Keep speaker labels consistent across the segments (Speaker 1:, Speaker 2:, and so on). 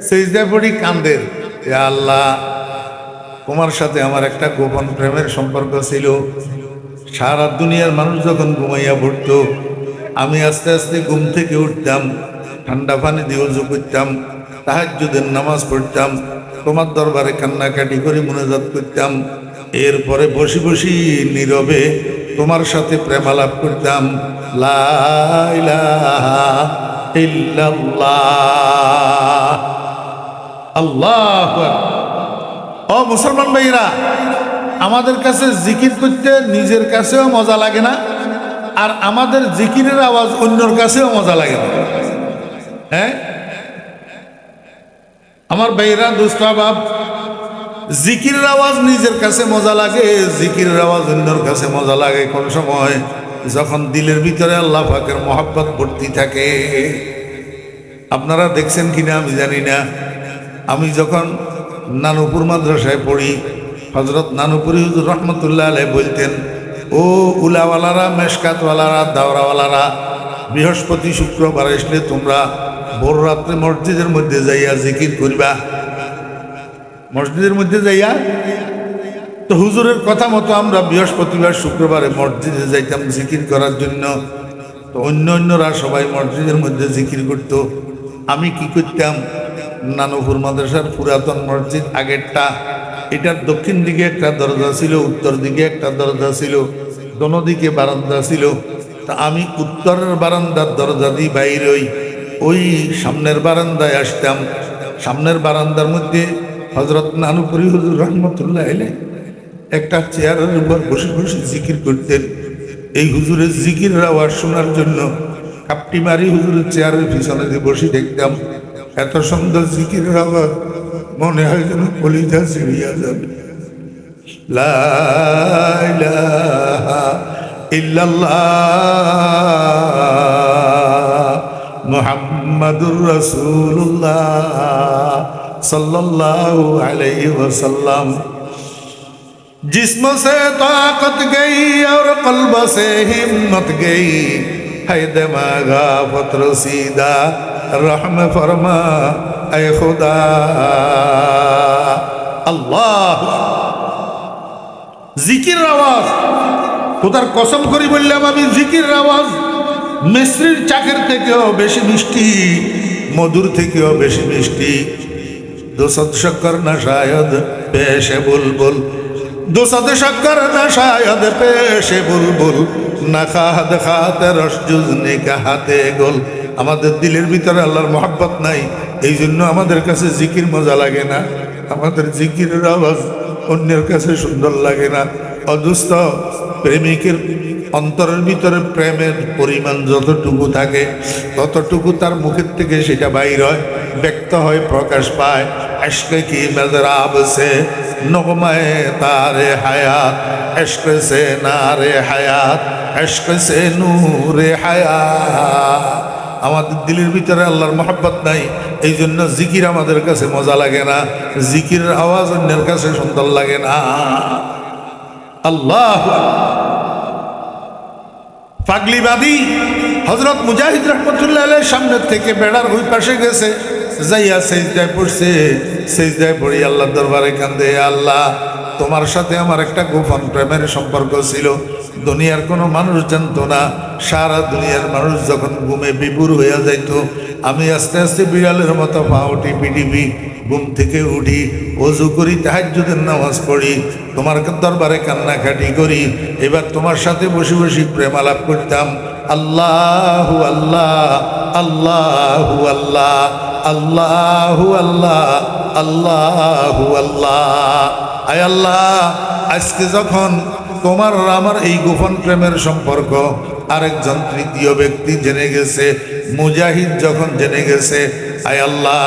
Speaker 1: সেজদায় পড়ি কান্দের, ইয়া আল্লাহ তোমার সাথে আমার একটা গোপন প্রেমের সম্পর্ক ছিল। সারা দুনিয়ার মানুষ যখন ঘুমাইয়া পড়তো, আমি আস্তে আস্তে ঘুম থেকে উঠতাম, ঠান্ডা পানি দিয়ে উজু করতাম, তাহাজ্জুদের নামাজ পড়তাম, তোমার দরবারে কান্নাকাটি করে মুনাজাত করতাম। এরপরে বসি বসি নীরবে তোমার সাথে প্রেমালাপ করতাম। লা ইলাহা ইল্লাল্লাহ। আল্লাহু আকবার। ও মুসলমান ভাইরা, আমাদের কাছে জিকির করতে নিজের কাছেও মজা লাগে না, আর আমাদের জিকিরের আওয়াজ অন্যর কাছেও মজা লাগে না। হ্যাঁ আমার ভাইরা, দোস্ত বাপ, জিকিরের আওয়াজ নিজের কাছে মজা লাগে, জিকিরের আওয়াজ অন্যর কাছে মজা লাগে কোন সময়? যখন দিলের ভিতরে আল্লাহ পাকের মহব্বত ভর্তি থাকে। আপনারা দেখছেন কিনা আমি জানি না, আমি যখন নানুপুর মাদ্রাসায় পড়ি, হজরত নানুপুরি হুজুর রহমতুল্লাহ আলাইহি বলতেন, ও উলাওয়ালারা, মেশকাতওয়ালারা, দাওরাওয়ালারা, বৃহস্পতি শুক্রবার আসলে তোমরা ভোর রাত্রে মসজিদের মধ্যে যাইয়া জিকির করিবা। মসজিদের মধ্যে যাইয়া, তো হুজুরের কথা মতো আমরা বৃহস্পতিবার শুক্রবারে মসজিদে যাইতাম জিকির করার জন্য। তো অন্যরা সবাই মসজিদের মধ্যে জিকির করত, আমি কি করতাম? নানুপুর মাদ্রাসার পুরাতন মসজিদ আগেরটা, এটার দক্ষিণ দিকে একটা দরজা ছিল, উত্তর দিকে একটা দরজা ছিল, দোনো দিকে বারান্দা ছিল। তা আমি উত্তরের বারান্দার দরজা দিয়ে বাইর হই, ওই সামনের বারান্দায় আসতাম। সামনের বারান্দার মধ্যে হজরত নানুপুরি হুজুর রহমতুল্লাহ আলাইহি একটা চেয়ারের উপর বসে বসে জিকির করতেন। এই হুজুরের জিকিরের আওয়াজ শোনার জন্য কাপটি মারি হুজুরের চেয়ারের পিছনে দিয়ে বসে দেখতাম। এত সুন্দর জিকিরের আওয়াজ, মনে হয় যেন কলিজা ছিড়িয়া যাবে। লা ইলাহা ইল্লাল্লাহ মুহাম্মাদুর রাসূলুল্লাহ सल्लल्लाहु अलैहि वसल्लम। जिस्म से ताकत गई और कल्ब से हिम्मत गई, है दिमागा फत्र सीधा रहम फरमा ऐ खुदा। আল্লাহ, জিকির আওয়াজ, খোদার কসম করি বললাম আমি, জিকির আওয়াজ মিশ্রির চাকের থেকেও বেশি মিষ্টি, মধুর থেকেও বেশি মিষ্টি। দুসদ শক্কর না শায়দ পেশে বুলবুল, দুসদ শক্কর না শায়দ পেশে বুলবুল, না খাদ খাতে রস জুজনি কাহাতে গোল। আমাদের দিলের ভিতরে আল্লাহর মহব্বত নাই, এই জন্য আমাদের কাছে জিকির মজা লাগে না, আমাদের জিকিরের আওয়াজ অন্যের কাছে সুন্দর লাগে না। অদুস্থ প্রেমিকের অন্তরের ভিতরে প্রেমের পরিমাণ যতটুকু থাকে, ততটুকু তার মুখের থেকে সেটা বাইর হয়, ব্যক্ত হয়, প্রকাশ পায়। इश्क की मज़राब से नग़मे तारे हयात, इश्क से नारे हयात, इश्क से नूरे हयात। আমাদের দিলের ভিতরে আল্লাহর মহব্বত নাই, এই জন্য জিকির আমাদের কাছে মজা লাগে না, জিকিরের আওয়াজ অন্যের কাছে সুন্দর লাগে না। আল্লাহ পাগলিবাদী হযরত মুজাহিদ রাহমাতুল্লাহ আলাইহির সামনে থেকে বেড়ার ওই পাশে গেছে, যাইয়া সেজদায় পড়ছে। সেজদায় পড়ি আল্লাহর দরবারে কান্দে, আল্লাহ তোমার সাথে আমার একটা গোপন প্রেমের সম্পর্ক ছিল, দুনিয়ার কোনো মানুষ জানতো না। সারা দুনিয়ার মানুষ যখন ঘুমে বিভোর হইয়া যাইত, আমি আস্তে আস্তে বিড়ালের মতো পা উঠি পিটিপি, ঘুম থেকে উঠি, ওযু করি, তাহাজ্জুদের নামাজ পড়ি, তোমার দরবারে কান্নাকাটি করি। এবার তোমার সাথে বসে বসে প্রেম আলাপ করতাম। আল্লাহু আল্লাহ, আল্লাহু আল্লাহ, আল্লাহু আল্লাহ, আল্লাহু আল্লাহ। আয় আল্লাহ, আজকে যখন তোমার আমার এই গোপন প্রেমের সম্পর্ক আরেকজন তৃতীয় ব্যক্তি জেনে গেছে, মুজাহিদ যখন জেনে গেছে, আয় আল্লাহ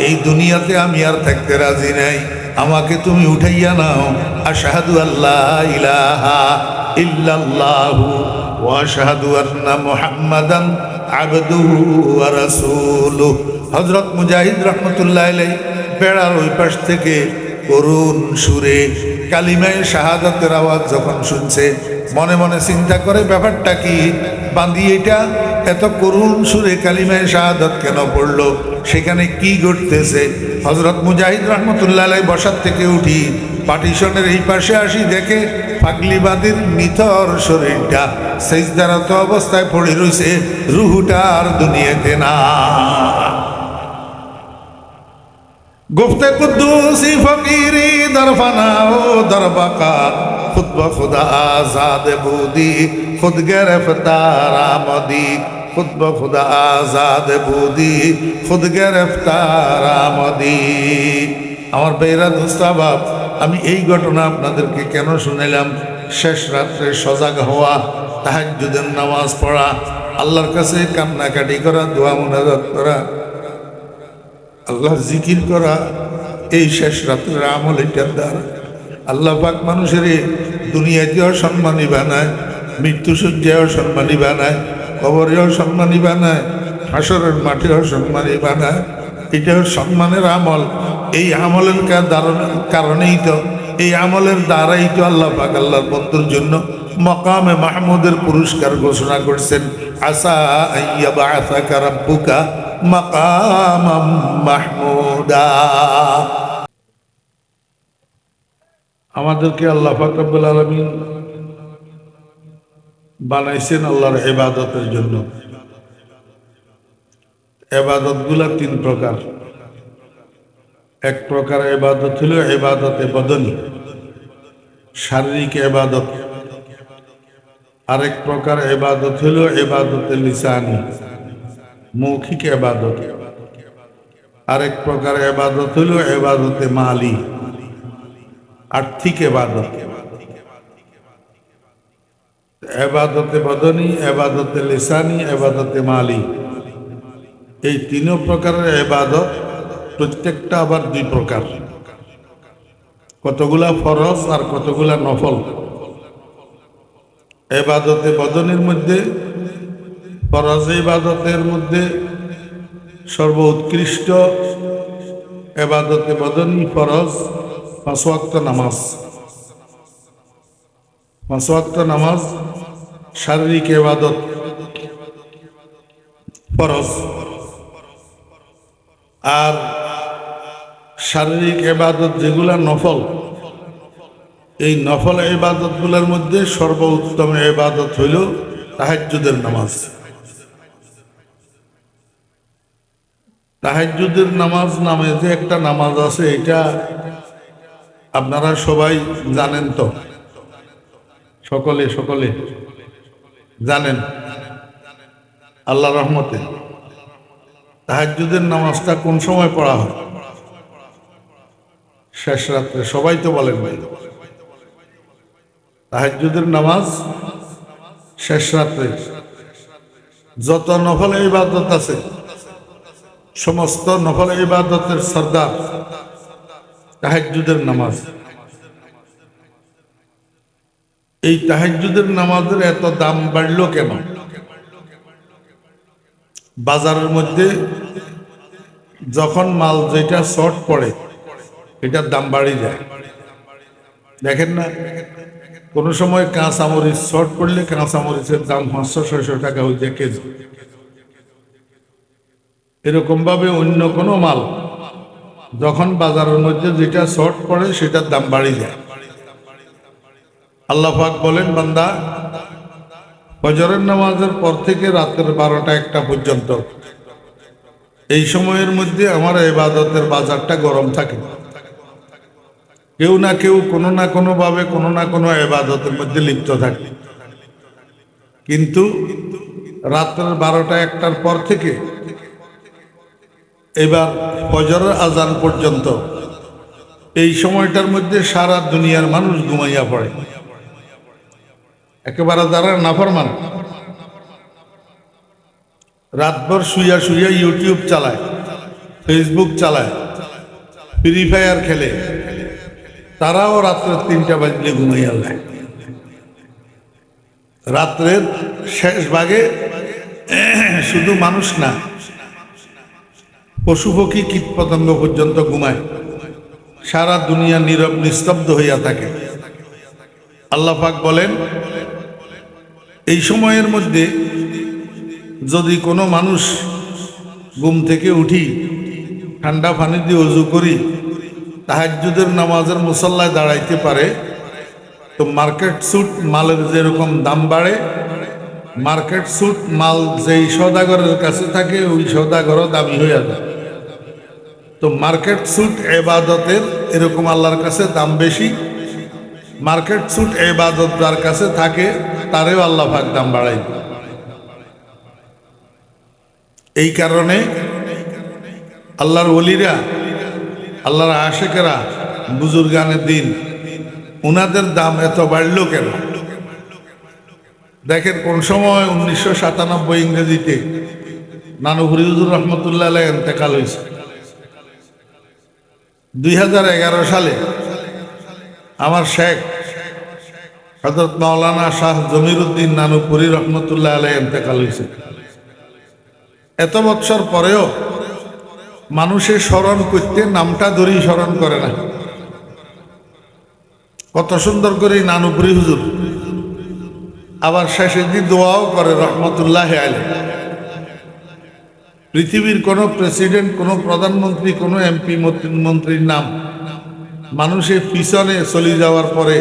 Speaker 1: এই দুনিয়াতে আমি আর থাকতে রাজি নাই, আমাকে তুমি উঠাইয়া নাও। আশহাদু আল্লা ইলাহা ইল্লাল্লাহু ওয়া আশহাদু আন্না মুহাম্মাদান আবদুহু ওয়া রাসূলুহু। হযরত মুজাহিদ রাহমাতুল্লাহ আলাইহি বেড়ার ওই পাশ থেকে করুণ সুরে কালিমায়ে শাহাদাতের আওয়াজ যখন শুনছে, মনে মনে চিন্তা করে ব্যাপারটা কি, বান্দি এটা এত করুণ সুরে কালিমায়ে শাহাদাত কেন পড়লো? সেখানে কি ঘটতেছে। হযরত মুজাহিদ রহমতুল্লাহ আলাইহি বসার থেকে উঠি পার্টিশনের এই পাশে আসি, দেখে পাগলিবাদীর নিথর শরীরটা সিজদারত অবস্থায় পড়ে রয়েছে, রুহুটা আর দুনিয়াতে না। গুফতে কুদ্দুসি ফকিরি দরফানা ও দরবাকা খুদ ব খুদা আজাদ বুদি খুদ গিরফতার আমদি খুদ ব খুদা আজাদ বুদি খুদ গিরফতার আমদি। আমার বেরা দোস্তাবাব, আমি এই ঘটনা আপনাদেরকে কেন শুনাইলাম? শেষ রাত্রে সজাগ হওয়া, তাহাজ্জুদের নামাজ পড়া, আল্লাহর কাছে কান্নাকাটি করা, দোয়া মুনাজাত করা, আল্লাহর জিকির করা, এই শেষ রাত্রের আমল। এটার দ্বারা আল্লাহ পাক মানুষের দুনিয়াতেও সম্মানী বানায়, মৃত্যুসজ্জায়ও সম্মানী বানায়, কবরেও সম্মানী বানায়, হাসরের মাঠেও সম্মানী বানায়। এটাও সম্মানের আমল। এই আমলের কারণেই তো, এই আমলের দ্বারাই তো আল্লাহ পাক আল্লাহর বন্ধুর জন্য মকামে মাহমুদের পুরস্কার ঘোষণা করছেন, আসা আইয়াবাআসাকা রাব্বুকা মাকামাম মাহমুদা। আমাদেরকে আল্লাহ পাক রব্বুল আলামিন বানাইছেন আল্লাহর ইবাদতের জন্য। ইবাদতগুলা তিন প্রকার। এক প্রকার ইবাদত হলো ইবাদতে বদনী, শারীরিক ইবাদত। আরেক প্রকার ইবাদত হলো ইবাদতে লিসানি, মৌখিক ইবাদত। আরেক প্রকার ইবাদত হলো ইবাদতে মালি, আর্থিক ইবাদত। ইবাদতে বদনী, ইবাদতে লিসানি, ইবাদতে মালি, এই তিন প্রকারের ইবাদত। প্রত্যেকটা আবার দুই প্রকার, কতগুলা ফরজ আর কতগুলা নফল। ইবাদতে বদনের মধ্যে, ফরজ ইবাদতের মধ্যে সর্বোৎকৃষ্ট ইবাদতে বদনী ফরজ 5 ওয়াক্ত নামাজ। 5 ওয়াক্ত নামাজ শারীরিক ইবাদত ফরজ। আর শারীরিক ইবাদত যেগুলা নফল, এই নফল ইবাদতগুলোর মধ্যে সর্বোত্তম ইবাদত হইল তাহাজ্জুদের নামাজ। তাহাজ্জুদের নামাজ নামে যে একটা নামাজ আছে, এটা আপনারা সবাই জানেন তো, সকলে জানেন। আল্লাহ রহমতে তাহাজ্জুদের নামাজটা কোন সময় পড়া হয়? শেষ রাত্রে। সবাই তো বলেন ভাই, তাহাজ্জুদের নামাজ শেষ রাত্রে। যত নফল ইবাদত আছে, সমস্ত নফল ইবাদতের সর্দার তাহাজ্জুদের নামাজ। এই তাহাজ্জুদের নামাজের এত দাম বাড়লো কেন? বাজারের মধ্যে যখন মাল যেটা শর্ট পড়ে, এটার দাম বাড়ি যায়। দেখেন না, কোনো সময় কাঁচামরিচ শর্ট পড়লে কাঁচামরিচের দাম 500-600 টাকা হয়ে যায় কেজি। এরকম ভাবে অন্য কোনো মাল যখন বাজারের মধ্যে যেটা শর্ট পড়ে, সেটার দাম বাড়ি যায়। আল্লাহ পাক বলেন, বান্দা, ফজরের নামাজের পর থেকে রাতের 12টা-1টা পর্যন্ত এই সময়ের মধ্যে আমার ইবাদতের বাজারটা গরম থাকে। কেউ না কেউ কোনো না কোনো ভাবে কোনো না কোনো ইবাদতের মধ্যে লিপ্ত থাকে। কিন্তু রাতের 12টা-1টার পর থেকে এবার ফজরের আজান পর্যন্ত এই সময়টার মধ্যে সারা দুনিয়ার মানুষ ঘুমাইয়া পড়ে। একেবারে যারা নাফরমান, রাতভর শুইয়া শুইয়া ইউটিউব চালায়, ফেসবুক চালায়, ফ্রি ফায়ার খেলে, তারাও রাত্রের 3টা বাজলে ঘুমাইয়া যায়। রাত্রের শেষ ভাগে শুধু মানুষ না, পশু পক্ষী কীট পতঙ্গ পর্যন্ত ঘুমায়। সারা দুনিয়া নীরব নিস্তব্ধ হইয়া থাকে। আল্লাহ পাক বলেন, এই সময়ের মধ্যে যদি কোনো মানুষ ঘুম থেকে উঠি, ঠান্ডা পানি দিয়ে ওযু করি, তাহাজ্জুদের নামাজের মুসল্লায় দাঁড়াইতে পারে, তো মার্কেট স্যুট মালের যেরকম দাম বাড়ে, মার্কেট স্যুট মাল যেই সওদাগরের কাছে থাকে ওই সওদাগরও দামি হয়ে যায়। তো মার্কেট স্যুট ইবাদতের এরকম আল্লাহর কাছে দাম বেশি, মার্কেট স্যুট ইবাদত যার কাছে থাকে তারেও আল্লাহ পাক দাম বাড়াই। এই কারণে আল্লাহর ওলিরা, আল্লাহর আশেকেরা, বুজুর্গানের দিন, ওনাদের দাম এত বাড়লো কেন? দেখেন কোন সময় 1997 ইংরেজিতে নানু হুজুর রহমতুল্লাহ আলাইহি ইন্তেকাল হয়েছে। 2011 সালে আমার শেখ হযরত মাওলানা শাহ জমিরুদ্দিন নানুপুরি রহমতুল্লাহ আলাইহি ইন্তেকাল হয়েছে। এত বছর পরেও মানুষের স্মরণ করতে নামটা ধরেই স্মরণ করে না। কত সুন্দর করে নানুপুরি হুজুর, আবার শেষে দিয়ে দোয়াও করে রহমতুল্লাহ আলাইহি। পৃথিবীর কোনো প্রেসিডেন্ট, কোনো প্রধানমন্ত্রী, কোনো এমপি মন্ত্রীর নাম মানুষের পিছনে চলে যাওয়ার পরে,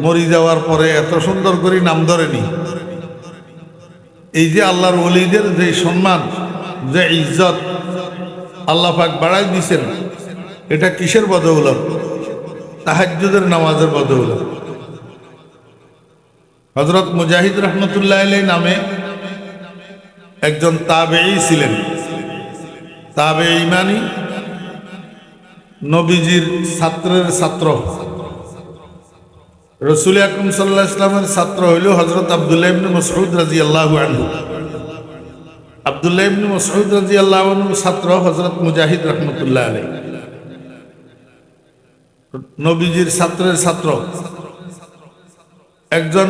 Speaker 1: মরি যাওয়ার পরে এত সুন্দর করে নাম ধরেনি। এই যে আল্লাহর ওলিদের যে সম্মান, যে ইজ্জত আল্লাহ পাক বাড়াই দিয়েছেন, এটা কিসের বদৌলত? তাহাজ্জুদের নামাজের বদৌলত। হযরত মুজাহিদ রহমতুল্লাহ আলাইহি নামে একজন তাবেঈ ছিলেন। তাবেঈ মানে নবীজির ছাত্রের ছাত্র। রাসূল আকরাম সাল্লাল্লাহু আলাইহি ওয়াসাল্লামের ছাত্র হইল হযরত আব্দুল্লাহ ইবনে মাসউদ রাদিয়াল্লাহু আনহু। আব্দুল্লাহ ইবনে মাসউদ রাদিয়াল্লাহু আনহুর ছাত্র হযরত মুজাহিদ রহমতুল্লাহ আলাইহি। নবীজির ছাত্রের ছাত্র, একজন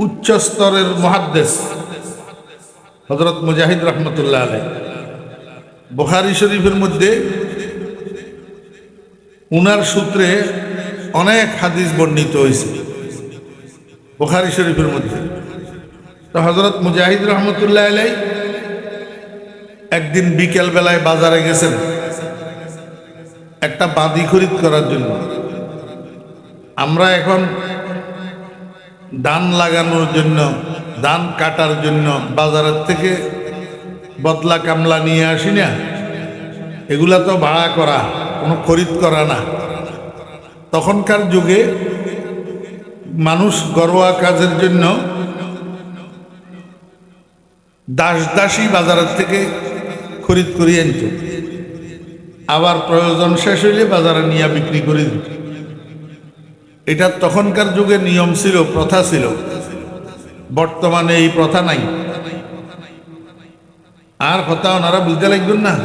Speaker 1: উচ্চ স্তরের মুহাদ্দিস হযরত মুজাহিদ রহমতুল্লাহ আলাইহি। বুখারী শরীফের মধ্যে উনার সূত্রে অনেক হাদিস বর্ণিত হয়েছে বুখারী শরীফের মধ্যে। তো হযরত মুজাহিদ রহমতুল্লাহ আলাইহি একদিন বিকেল বেলায় বাজারে গেছেন একটা বাদি খরিদ করার জন্য। আমরা এখন ধান লাগানোর জন্য, ধান কাটার জন্য বাজারের থেকে বদলা কামলা নিয়ে আসি না, এগুলা তো ভাড়া করা, কোনো খরিদ করা না। তখনকার যুগে মানুষ ঘরোয়া কাজের জন্য দাসী বাজারের থেকে খরিদ করিয়ে আনত, আবার প্রয়োজন শেষ হইলে বাজারে নিয়ে বিক্রি করে দিত। এটা তখনকার যুগে নিয়ম ছিল, প্রথা ছিল। বর্তমানে এই প্রথা নাই। আর কথা ওনারা বুঝতে লাগবেন না।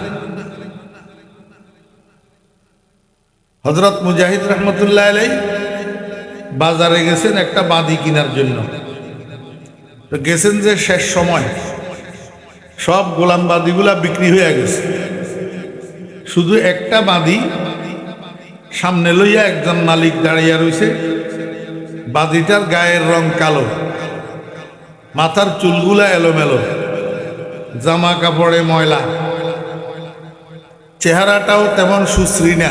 Speaker 1: হযরত মুজাহিদ রহমতুল্লাহ আলাইহি বাজারে গেছেন একটা বাদি কেনার জন্য। তো গেছেন যে শেষ সময়, সব গোলাম বাদিগুলা বিক্রি হয়ে গেছে, শুধু একটা বাদি সামনে লইয়া একজন মালিক দাঁড়িয়ে রয়েছে। বাদিটার গায়ের রং কালো, মাথার চুলগুলা এলোমেলো, জামা কাপড়ে ময়লা, চেহারাটাও তেমন সুশ্রী না,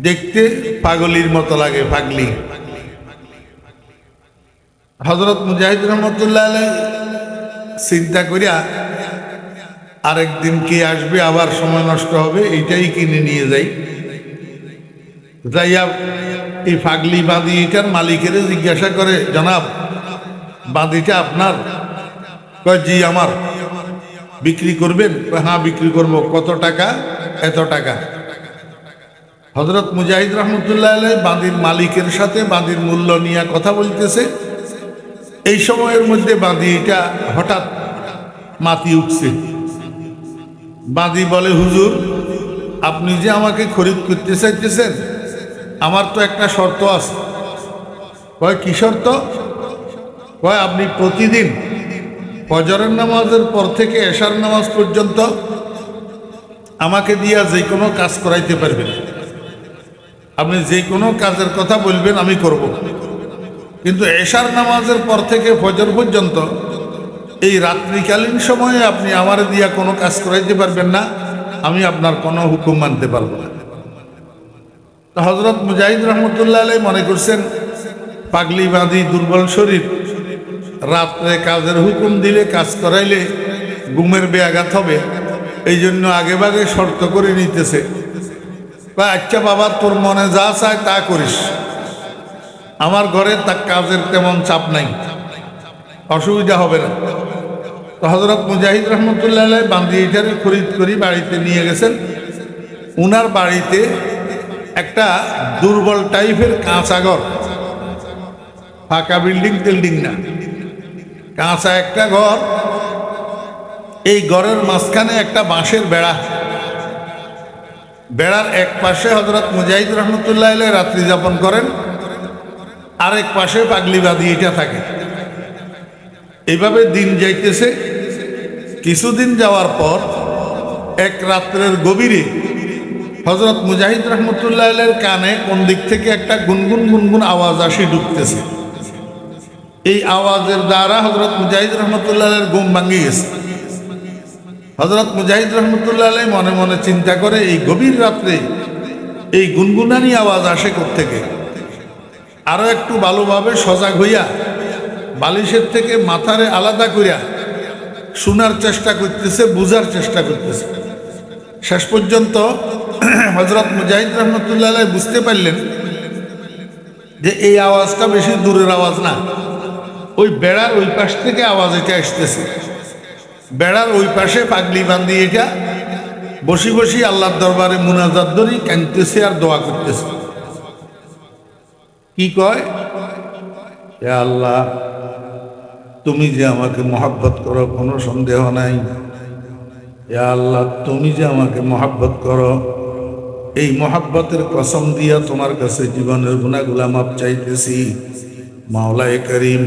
Speaker 1: দেখতে পাগলির মতো লাগে, পাগলি। হযরত মুজাহিদ রহমতুল্লাহ আলাইহি চিন্তা করিয়া আরেকদিন কে আসবে, আবার সময় নষ্ট হবে, এইটাই কিনে নিয়ে যাই। যাইয়া এই পাগলি বাঁধি এটার মালিকের জিজ্ঞাসা করে, জনাব বাঁধিটা আপনার? কয় জি আমার। বিক্রি করবেন? হ্যাঁ বিক্রি করব। কত টাকা? এত টাকা। হযরত মুজাহিদ রহমতুল্লাহ আলাইহি বাঁধির মালিকের সাথে বাঁধির মূল্য নিয়ে কথা বলতেছে। এই সময়ের মধ্যে বাঁধিটা হঠাৎ মাতি উঠছে। বাঁধি বলে, হুজুর আপনি যে আমাকে খরিদ করতে চাইতেছেন, আমার তো একটা শর্ত আছে। কয় কি শর্ত? কয় আপনি প্রতিদিন ফজরের নামাজের পর থেকে এশার নামাজ পর্যন্ত আমাকে দিয়া যে কোনো কাজ করাইতে পারবেন। আপনি যে কোনো কাজের কথা বলবেন আমি করব, কিন্তু এশার নামাজের পর থেকে ফজর পর্যন্ত এই রাত্রিকালীন সময়ে আপনি আমার দিয়া কোনো কাজ করাইতে পারবেন না, আমি আপনার কোনো হুকুম মানতে পারবো না। তো হজরত মুজাহিদ রহমতুল্লাহ আলাই মনে করছেন পাগলি বাঁধি দুর্বল শরীর, রাত্রে কাজের হুকুম দিলে কাজ করাইলে ঘুমের ব্যাঘাত হবে, এই জন্য আগে ভাগে শর্ত করে নিতেছে। আচ্ছা বাবা, তোর মনে যা চায় তা করিস, আমার ঘরে তার কাজের তেমন চাপ নাই, অসুবিধা হবে না। তো হজরত মুজাহিদ রহমতুল্লাহ আলাই বান্দি এটারে খরিদ করি বাড়িতে নিয়ে গেছেন। উনার বাড়িতে একটা দুর্বল টাইপের কাঁচা ঘর, ফাঁকা বিল্ডিং টিল্ডিং না, কাঁচা একটা ঘর। এই ঘরের মাঝখানে একটা বাঁশের বেড়া, বেড়ার এক পাশে হজরত মুজাহিদ রহমতুল্লাহ আলাই রাত্রি যাপন করেন, আরেক পাশে পাগলি বাঁধি এটা থাকে। এইভাবে দিন যাইতেছে। কিছুদিন যাওয়ার পর এক রাত্রের গভীরে হজরত মুজাহিদ রহমতুল্লাহ আলাইহির কানে কোন দিক থেকে একটা গুনগুন গুনগুন আওয়াজ আসি ঢুকতেছে। এই আওয়াজের দ্বারা হজরত মুজাহিদ রহমতুল্লাহ আলাইহির ঘুম ভাঙি গেছে। হজরত মুজাহিদ রহমতুল্লাহ আলাইহি মনে মনে চিন্তা করে, এই গভীর রাত্রে এই গুনগুনানি আওয়াজ আসে কোত্থেকে। আরো একটু ভালোভাবে সজাগ হইয়া বালিশের থেকে মাথারে আলাদা করিয়া শোনার চেষ্টা করতেছে, বুঝার চেষ্টা করতেছে। শেষ পর্যন্ত হজরত মুজাহিদ রহমতুল্লাহ আলাইহি বুঝতে পারলেন যে এই আওয়াজটা বেশি দূরের আওয়াজ না, ওই বেড়ার ওই পাশ থেকে আওয়াজ এটা আসতেছে। বেড়ার ওই পাশে পাগলি বান্ধি এটা বসি বসি আল্লাহর দরবারে মুনাজাত ধরি কাঁদতেছে আর দোয়া করতেছে। কি কয়, হে আল্লাহ, তুমি যে আমাকে মহাব্বত করো কোনো সন্দেহ নাই। হে আল্লাহ, তুমি যে আমাকে মহাব্বত করো, এই মহাব্বতের কসম দিয়া তোমার কাছে জীবনের গুনাহগুলা মাপ চাইতেছি। মাওলায়ে করিম,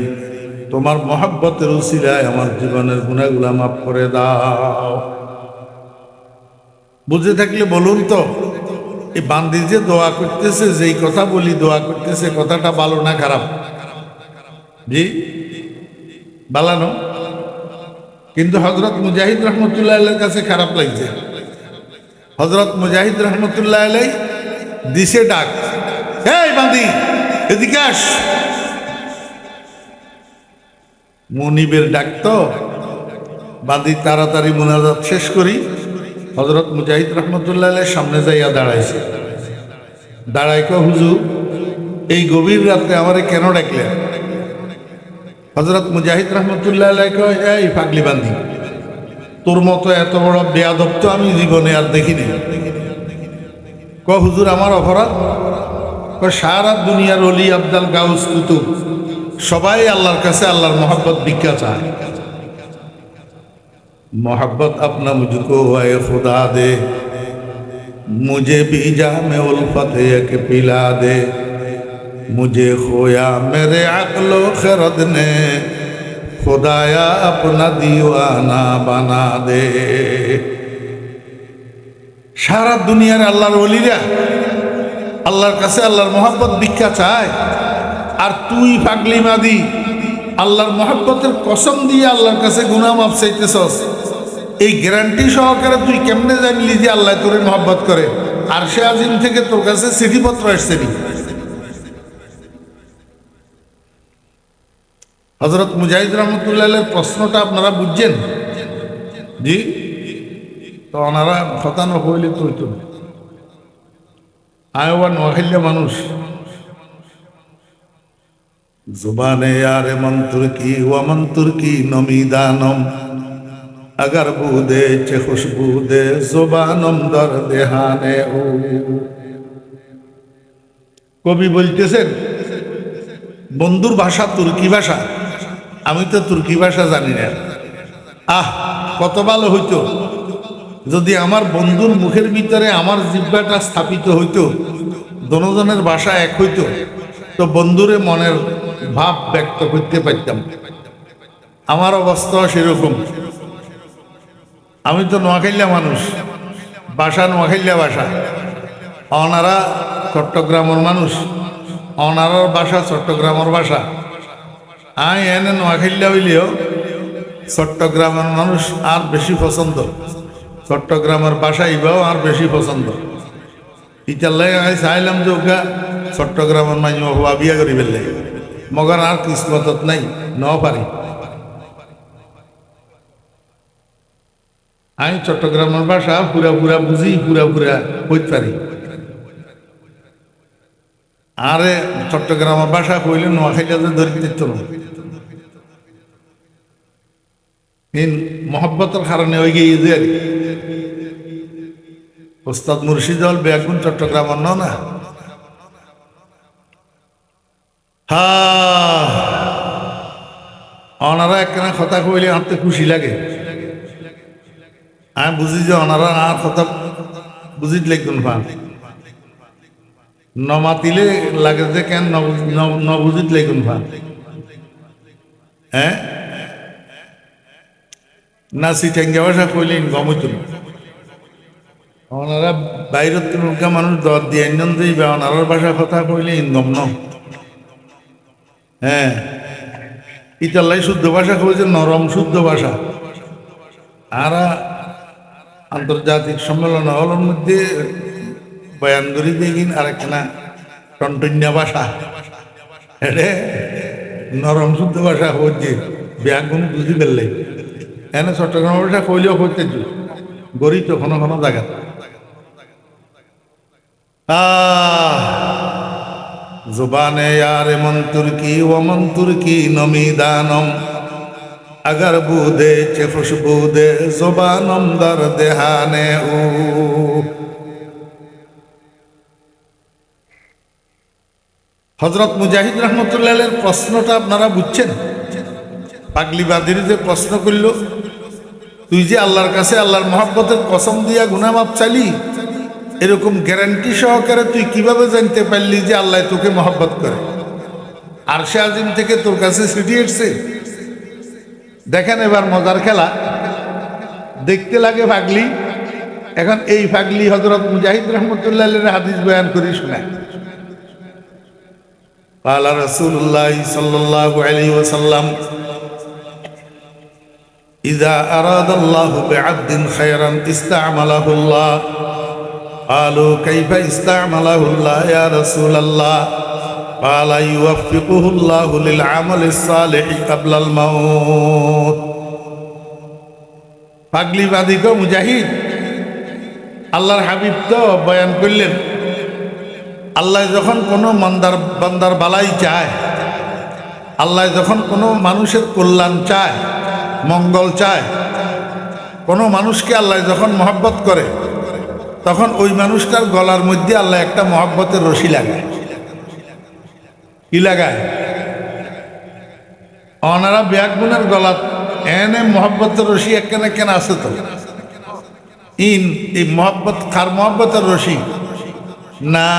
Speaker 1: তোমার মহাব্বতের উসিলায় আমার জীবনের গুনাহগুলা মাফ করে দাও। বুঝে থাকলে বলুন তো, এই বান্দি যে দোয়া করতেছে, যেই কথা বলি দোয়া করতেছে, কথাটা ভালো না খারাপ? জি বালানো। কিন্তু হজরত মুজাহিদ রহমতুল্লাহ আলাইহির কাছে খারাপ লাগছে। হজরত মুজাহিদ রহমতুল্লাহ আলাইহি দিছে ডাক, এই বান্দি এদিকে আস। মনিবের ডাক তো, বান্দি তাড়াতাড়ি মুনাজাত শেষ করি হজরত মুজাহিদ রহমতুল্লাহ আলাইহির সামনে যাইয়া দাঁড়াইছে। দাঁড়াই কো, হুজুর এই গভীর রাত্রে আমারে কেন ডাকলেন? হজরত মুজাহিদ রহমতুল্লাহ আলাইহি কয়, এই পাগলি বান্দি, তোর মতো এত বড় বেয়াদব তো আমি জীবনে আর দেখিনি। ক হুজুর আমার অপরাধ? সারা দুনিয়ার অলি আব্দাল গাউস কুতুব সবাই আল্লাহর কাছে আল্লাহর মোহাব্বত ভিক্ষা চায়। मोहब्बत अपना मुझको है खुदा दे, मुझे भी जा में उल्फत एक पिला दे, मुझे खोया मेरे अक्लो खरद ने, खुदाया अपना दीवाना बना दे। सारा दुनियार আল্লাহর ওলিরা আল্লাহর কাছে আল্লাহর মোহাব্বত ভিক্ষা চায়, আর তুই পাগলি মাদি আল্লাহর মোহাব্বতের কসম দিয়ে আল্লাহর কাছে গুনাহ মাফ চাইতেছস। এই গ্যারান্টি সহকারে তুই কেমনে জানলি যে আল্লাহ তোরে মোহাব্বত করে? আরশে আজিম থেকে তোর কাছে চিঠিপত্র আসছে নি? হযরত মুজাহিদ রাহমাতুল্লাহ আলাইহির প্রশ্নটা আপনারা বুঝছেন? জি, তো ওনারা খতানো হইলে তো হইতো না। আয়ওয়ান নোয়াখালীর মানুষ, जुबाने यार मंतुर की व मंतुर की नमीदानम, अगर बूदे चे खुशबू दे जुबानम दर देहाने ও। কবি বলতেছেন বন্ধুর ভাষা তুর্কি ভাষা, আমি তো তুর্কি ভাষা জানি না। আহ কত ভালো হইতো যদি আমার বন্ধুর মুখের ভিতরে আমার জিহ্বাটা স্থাপিত হইতো, দোনোজনের ভাষা এক হইতো, তো বন্ধুরে মনের ভাব ব্যক্ত করতে পারতাম। আমার অবস্থা সেরকম। আমি তো নোয়াখালীর মানুষ, ভাষা নোয়াখালীর ভাষা, ওনারা চট্টগ্রামের মানুষ, ওনারার ভাষা চট্টগ্রামের ভাষা। আই এনে নোয়াখালীলা হইলেও চট্টগ্রামের মানুষ আর বেশি পছন্দ, চট্টগ্রামের ভাষা ইবাও আর বেশি পছন্দ। ইটাল্লাই আমি চাইলাম যে ওগা চট্টগ্রামের মানুষ হওয়া বিয়া করি ফেললে মগর আর কিসমতত নাই ন পারি। আমি চট্টগ্রামের ভাষা পুরা পুরা বুঝি, পুরা পুরা কইতে পারি। আরে চট্টগ্রামের ভাষা কইলে নোয়াখাইটা যে ধরে দিত না, মহব্বতের কারণে ওই গিয়ে যে ওস্তাদ মুর্শিদুল বেগুন চট্টগ্রামের না। হ্যাঁ, ওনারা একখানা কথা কইলে হাঁটতে খুশি লাগে। আমি বুঝি যে ওনারা আর কথা বুঝিত লিখুন পান, নমাতিলে লাগে যে কেন নবুঝিত লিখুন পান। হ্যাঁ, না সিটাঙ্গা ভাষা কইলে গমইত না। ওনারা বাইরের তুলকা মানুষ দর দিয়ে দিবে, ওনার ভাষা কথা কইলে ইনগম ন। হ্যাঁ, ইতাল্লাই শুদ্ধ ভাষা কইছে নরম শুদ্ধ ভাষা। আর আন্তর্জাতিক সম্মেলন হলের মধ্যে বয়ান করি দেখিন আর একখানা টনটন্যা ভাষা, এটা নরম শুদ্ধ ভাষা হচ্ছে ব্যাগুন বুঝি ফেললে। এনে চট্টগ্রাম ভাষা কইলেও করতে গড়ি তো কোনো কোনো জায়গা। जुबाने यार मन तुर्की व मन तुर्की नमी दानम अगर बूदे चे खुशबूदे जुबानम दर देहाने ऊ। হযরত মুজাহিদ রহমতুল্লাহের প্রশ্নটা আপনারা বুঝছেন? পাগলিবাদীর যে প্রশ্ন করল, তুই যে আল্লাহর কাছে আল্লাহর মহব্বতের কসম দিয়া গুনাহ মাপ চাইলি, এরকম গ্যারান্টি সহকারে তুই কিভাবে জানতে পারলি যে আল্লাহ তোকে মহব্বত করে? আরশে আজিম থেকে তোর কাছে চিঠি এসছে। দেখেন এবার মজার খেলা, দেখতে লাগে পাগলি। এখন এই পাগলি হযরত মুজাহিদ রহমতুল্লাহের হাদিস বয়ান করি শোনায়। قال رسول الله صلى الله عليه وسلم إذا أراد الله بعبد خيرا استعمله الله قالوا كيف استعمله الله يا رسول الله قال يوفقه الله للعمل الصالح قبل الموت। পাগলি বাদী কো মুজাহিদ আল্লাহর হাবিব তো বয়ান করলেন, আল্লাহ যখন কোনো বান্দার বালাই চায়, আল্লাহ যখন কোনো মানুষের কল্যাণ চায়, মঙ্গল চায়, কোনো মানুষকে আল্লাহ যখন মহব্বত করে, তখন ওই মানুষটার গলার মধ্যে আল্লাহ একটা মহব্বতের রশি লাগায়। কি লাগায়? ওনারা ব্যাগুনের গলাত এনে মহব্বতের রশি একখানে কেন আছে তো ইন এই মহব্বত কার মহব্বতের রশি না,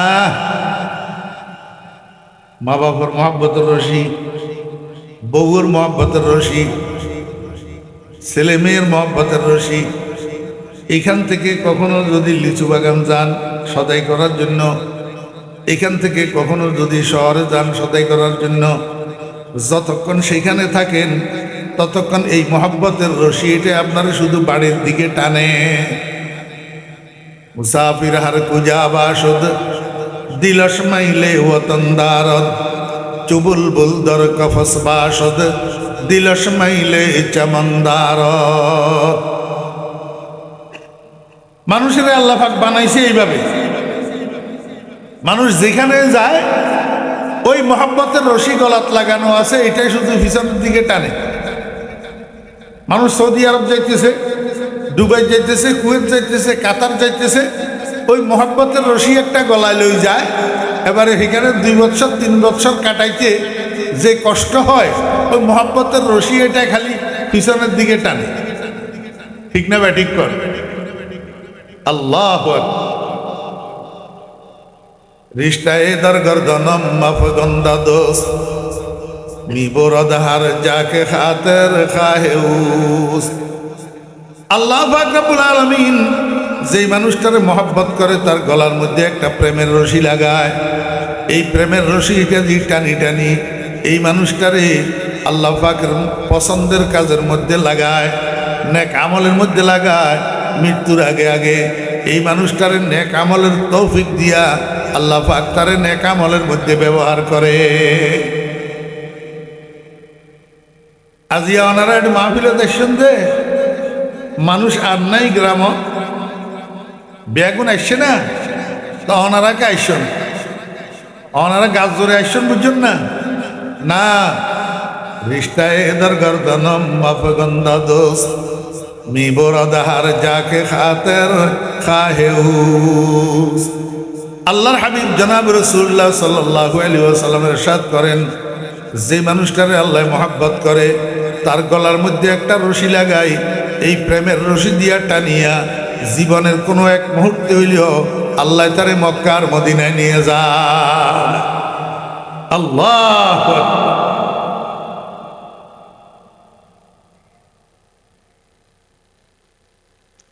Speaker 1: মা বাবার মহব্বতের রশি, বউর মহব্বতের রশি, ছেলে মেয়ের মহব্বতের রশি। এখান থেকে কখনো যদি লিচু বাগান যান সদাই করার জন্য, এখান থেকে কখনো যদি শহরে যান সদাই করার জন্য, যতক্ষণ সেখানে থাকেন ততক্ষণ এই মহব্বতের রশি এটা আপনারা শুধু বাড়ির দিকে টানে। মুসাফির হার কুজা বাসদ দিলস মাইলে ওতনদারদ চুবুল বুলদর কফস বাসদ দিলস মাইলে চমনদারদ। মানুষের আল্লাহ পাক বানাইছে এইভাবে, মানুষ যেখানে যায় ওই মহব্বতের রশি গলাত লাগানো আছে, এটাই শুধু পিছনের দিকে টানে। মানুষ সৌদি আরব যাইতেছে, দুবাই যাইতেছে, কুয়েত যাইতেছে, কাতার যাইতেছে, ওই মহব্বতের রশি একটা গলায় লই যায়। এবারে সেখানে 2 বছর 3 বছর কাটাইতে যে কষ্ট হয়, ওই মহব্বতের রশি এটা খালি পিছনের দিকে টানে। ঠিক না ব্যাটিক কর? আল্লাহু আকবার। রিশতায়ে দর গর্দনম মাফগন্দা দোস্ত মিবরদহার যাকে খাতের খাহেউস। আল্লাহ পাক রব্বুল আলামিন যেই মানুষটারে মহব্বত করে তার গলার মধ্যে একটা প্রেমের রশি লাগায়। এই প্রেমের রশি এটা দিয়ে টানি টানি এই মানুষটারে আল্লাহ পাকের পছন্দের কাজের মধ্যে লাগায়, নেক আমলের মধ্যে লাগায়, মৃত্যুর আগে আগে এই মানুষটারে নেক আমলের তৌফিক দিয়া আল্লাহ পাক তারে নেক আমলের মধ্যে ব্যবহার করে। আজিয়া ওনারা একটু মাহফিলে দেখছেন যে মানুষ আর নাই গ্রাম বেগুন আসছে না, তো ওনারা কে আইসন, ওনারা গাছ ধরে আসছেন বুঝছেন না? না, রিস্তায় এদার গর্দনম মাফগন্দা দোস্ত মি বরদাহার যাকে খাতের খাহেউস। আল্লাহর হাবিব জনাব রাসূলুল্লাহ সাল্লাল্লাহু আলাইহি ওয়াসাল্লাম ইরশাদ করেন, যে মানুষটারে আল্লাহ মহব্বত করে তার গলার মধ্যে একটা রশি লাগাই, এই প্রেমের রশি দিয়া টানিয়া জীবনের কোনো এক মুহূর্তে হইলেও আল্লাহ তারে মক্কার মদিনায় নিয়ে যায়। আল্লাহু আকবার।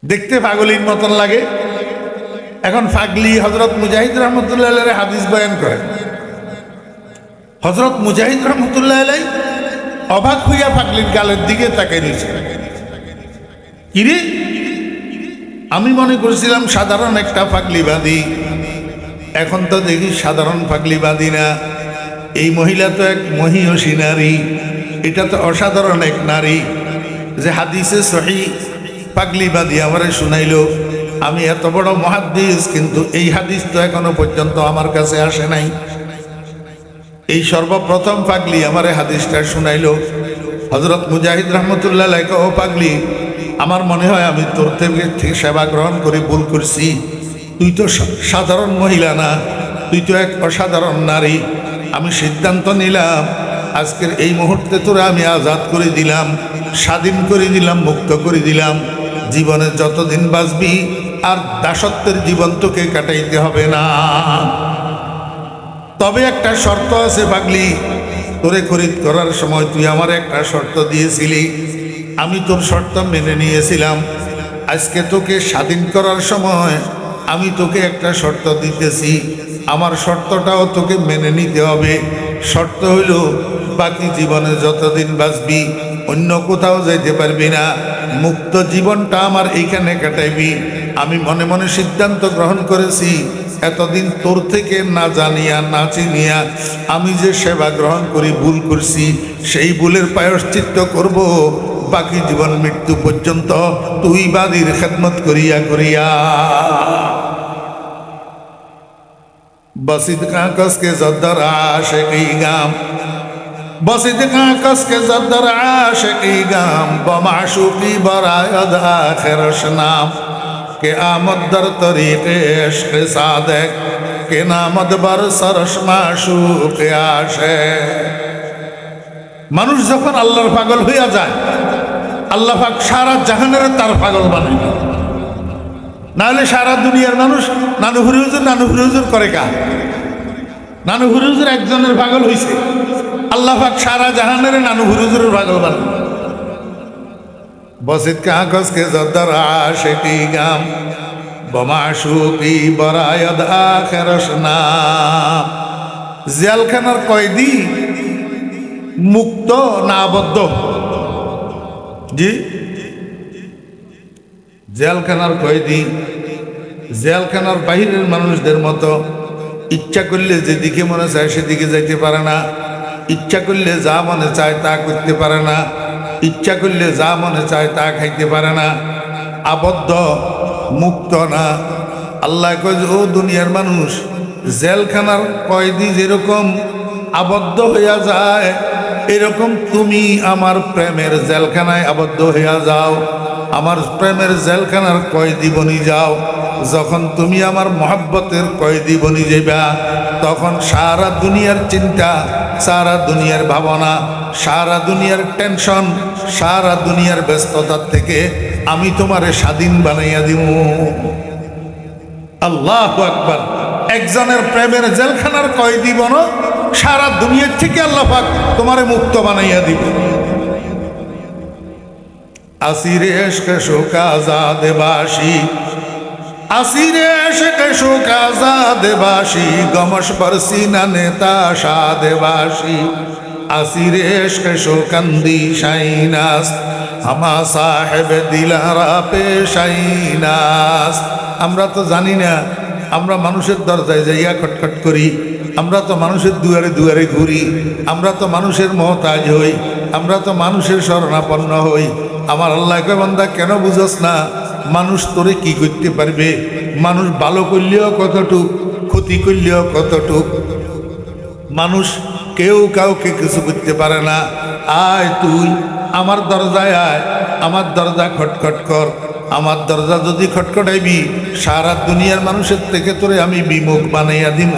Speaker 1: দেখতে পাগলির মতন লাগে। এখন পাগলি হযরত মুজাহিদ রহমতুল্লাহ আলাইহি হাদিস বয়ান করে। হযরত মুজাহিদ রহমতুল্লাহ আলাইহি অবাক হইয়া পাগলির গালের দিকে তাকাই রয়েছে। কিরে, আমি মনে করেছিলাম সাধারণ একটা পাগলিবাদী, এখন তো দেখি সাধারণ পাগলিবাদী না, এই মহিলা তো এক মহিয়সী নারী, এটা তো অসাধারণ এক নারী যে হাদিসে সহিহ পাগলিবাদী আমারে শুনাইল। আমি এত বড় মুহাদ্দিস, কিন্তু এই হাদিস তো এখনো পর্যন্ত আমার কাছে আসে নাই। এই সর্বপ্রথম পাগলি আমারে হাদিসটা শুনাইল। হযরত মুজাহিদ রহমতুল্লাহ আলাইহি, ও পাগলি, আমার মনে হয় আমি তোর থেকে সেবা গ্রহণ করে ভুল করছি। তুই তো সাধারণ মহিলা না, তুই তো এক অসাধারণ নারী। আমি সিদ্ধান্ত নিলাম আজকের এই মুহূর্তে তোরা আমি আজাদ করে দিলাম, স্বাধীন করে দিলাম, মুক্ত করে দিলাম। জীবনে যতদিন বাঁচবি আর দাসত্বের জীবন তোকে কাটাইতে হবে না। তবে একটা শর্ত আছে পাগলি, তোরে খরিদ করার সময় তুই আমার একটা শর্ত দিয়েছিলি, আমি তোর শর্ত মেনে নিয়েছিলাম। আজকে তোকে স্বাধীন করার সময় আমি তোকে একটা শর্ত দিতেছি, আমার শর্তটাও তোকে মেনে নিতে হবে। শর্ত হইল বাকি জীবনে যতদিন বাঁচবি অন্য কোথাও যাইতে পারবি না, মুক্ত জীবনটা আমার এইখানে কাটাইবি। আমি মনে মনে সিদ্ধান্ত গ্রহণ করেছি, এতদিন তোর থেকে না জানিয়া না চিনিয়া আমি যে সেবা গ্রহণ করি ভুল করছি, সেই ভুলের প্রায়শ্চিত্ত করব বাকি জীবন মৃত্যু পর্যন্ত তুই বাদীর খেদমত করিয়া করিয়া। बसित का कस के जद्दर आशिकी गाम, बसित का कस के जद्दर आशिकी गाम, बमाशूकी बरायद आखिरश नाम के आमद दर तरीक़े इश्क़ सादिक के नामद बर सरश माशूक आशे। মানুষ যখন আল্লাহর পাগল হইয়া যায়, আল্লাহ পাক সারা জাহানের তার পাগল বানায়। নাহলে সারা দুনিয়ার মানুষ নানু হুজুর করে কা? নানু হুজুর একজনের পাগল হইছে, আল্লাহ পাক সারা জাহানের নানু হুজুরের পাগল বানায়। বসিত কাগজ কে জদ্দর আশিকি গাম, বমাশুকি বরায়দ আখিরশ নাম। জেলখানার কয়েদি মুক্ত না আবদ্ধ? জি, জেলখানার কয়েদি জেলখানার বাহিরের মানুষদের মতো ইচ্ছা করলে যেদিকে মনে চায় সেদিকে যাইতে পারে না, ইচ্ছা করলে যা মনে চায় তা করতে পারে না, ইচ্ছা করলে যা মনে চায় তা খাইতে পারে না, আবদ্ধ মুক্ত না। আল্লাহ কয়, ও দুনিয়ার মানুষ, জেলখানার কয়েদি যেরকম আবদ্ধ হইয়া যায়, এরকম তুমি আমার প্রেমের জেলখানায় আবদ্ধ হইয়া যাও, আমার প্রেমের জেলখানার কয়েদি বনি যাও। যখন তুমি আমার মহব্বতের কয়েদি বনি যাইবা, তখন সারা দুনিয়ার চিন্তা, সারা দুনিয়ার ভাবনা, সারা দুনিয়ার টেনশন, সারা দুনিয়ার ব্যস্ততার থেকে আমি তোমারে স্বাধীন বানাইয়া দিব। আল্লাহু আকবার। একজনের প্রেমের জেলখানার কয়েদি বনো, সারা দুনিয়ার থেকে আল্লাহ পাক তোমারে মুক্ত বানাইয়া দিব। আসিরে ইশক শোক আজাদ বাসি, আসিরে ইশক শোক আজাদ বাসি, গমশ বরসি না নেতা শাদ বাসি, আসির এশক শোকান্দি শাইনাস আমা সাহেব দিলারা পেশাইনাস। আমরা তো জানি না, আমরা মানুষের দরজায় যাইয়া খটখট করি, আমরা তো মানুষের দুয়ারে দুয়ারে ঘুরি, আমরা তো মানুষের মহতাজ হই, আমরা তো মানুষের শরণাপন্ন হই। আমার আল্লাহকে বান্দা কেন বুঝস না? মানুষ তোরে কি করতে পারবে? মানুষ ভালো করলেও কতটুক, ক্ষতি করলেও কতটুক। মানুষ কেউ কাউকে কিছু করতে পারে না। আয় তুই আমার দরজায় আয়, আমার দরজা খটখট কর। আমার দরজা যদি খটখটাইবি, সারা দুনিয়ার মানুষের থেকে তোরে আমি বিমুখ বানাইয়া দিব।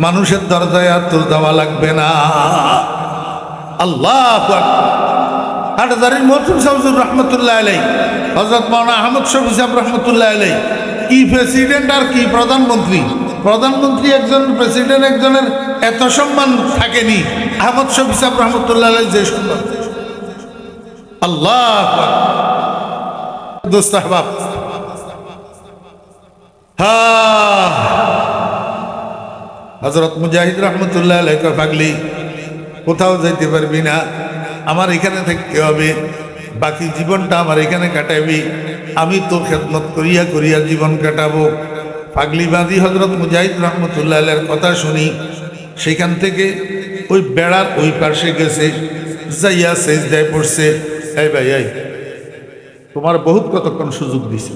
Speaker 1: মানুষের দরজায় আর তোর দেওয়া লাগবে না। আল্লাহ হাটহাজারীর মহসিন সাহুজুর রহমতুল্লাহ আলাই, হযরত মাওলানা আহমদ শফি সাহেব রহমতুল্লাহ আলাই কি প্রেসিডেন্ট আর কি প্রধানমন্ত্রী। প্রধানমন্ত্রী একজন, প্রেসিডেন্ট একজনের এত সম্মান থাকেনি। আহমদ শফি সাহেব রহমতুল্লাহ আলাই যে সম্মান। আল্লাহ দোস্ত আহবাব, হযরত মুজাহিদ রহমতুল্লাহ আলাই পাগলি কোথাও যাইতে পারবি না, আমার এখানে থাকতে হবে, বাকি জীবনটা আমার এখানে কাটাবি, আমি তোর খেদমত করিয়া করিয়া জীবন কাটাবো। পাগলিবাদী হযরত মুজাহিদ রহমতুল্লাহ আলাইহির কথা শুনি, সেখান থেকে ওই বেড়ার ওই পাশে গেছে, যাইয়া সেজদায় পড়ছে। এই ভাই, এই তোমার বহুত কতক্ষণ সুযোগ দিছে,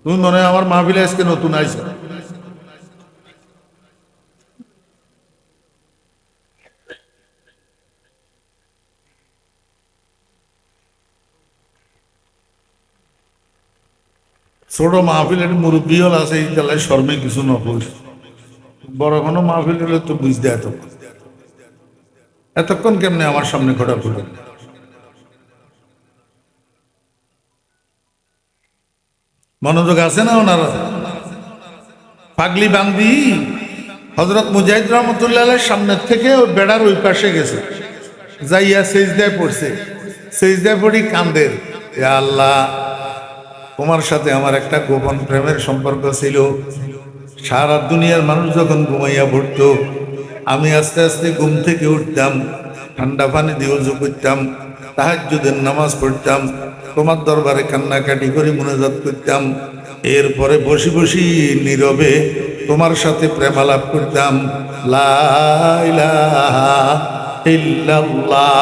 Speaker 1: তুমি মনে হয় আমার মাহফিলে আজকে নতুন আইছো। ছোট মাহফিলের মুরব্বী হল আছে, এই জেলায় শর্মে কিছু নকল, বড় কোনো মাহফিল হলে তো বুঝতে এতক্ষণ কেমনে আমার সামনে ঘটা ফুটো। মনোযোগ আছে না ওনারা? পাগলি বান্দি হযরত মুজাহিদ রহমতুল্লাহ আলাইহির সামনের থেকে ওই বেড়ার ওই পাশে গেছে, যাইয়া সেজদায় পড়ছে। সেজদায় পড়ি কান্দের, ইয়া আল্লাহ, তোমার সাথে আমার একটা গোপন প্রেমের সম্পর্ক ছিল। সারা দুনিয়ার মানুষ যখন ঘুমাইয়া পড়তো, আমি আস্তে আস্তে ঘুম থেকে উঠতাম, ঠান্ডা পানি দিয়ে ওযু করতাম, তাহাজ্জুদের নামাজ পড়তাম, তোমার দরবারে কান্নাকাটি করে মুনাজাত করতাম, এরপরে বসি বসি নীরবে তোমার সাথে প্রেমালাপ করতাম। লা ইলাহা ইল্লাল্লাহ।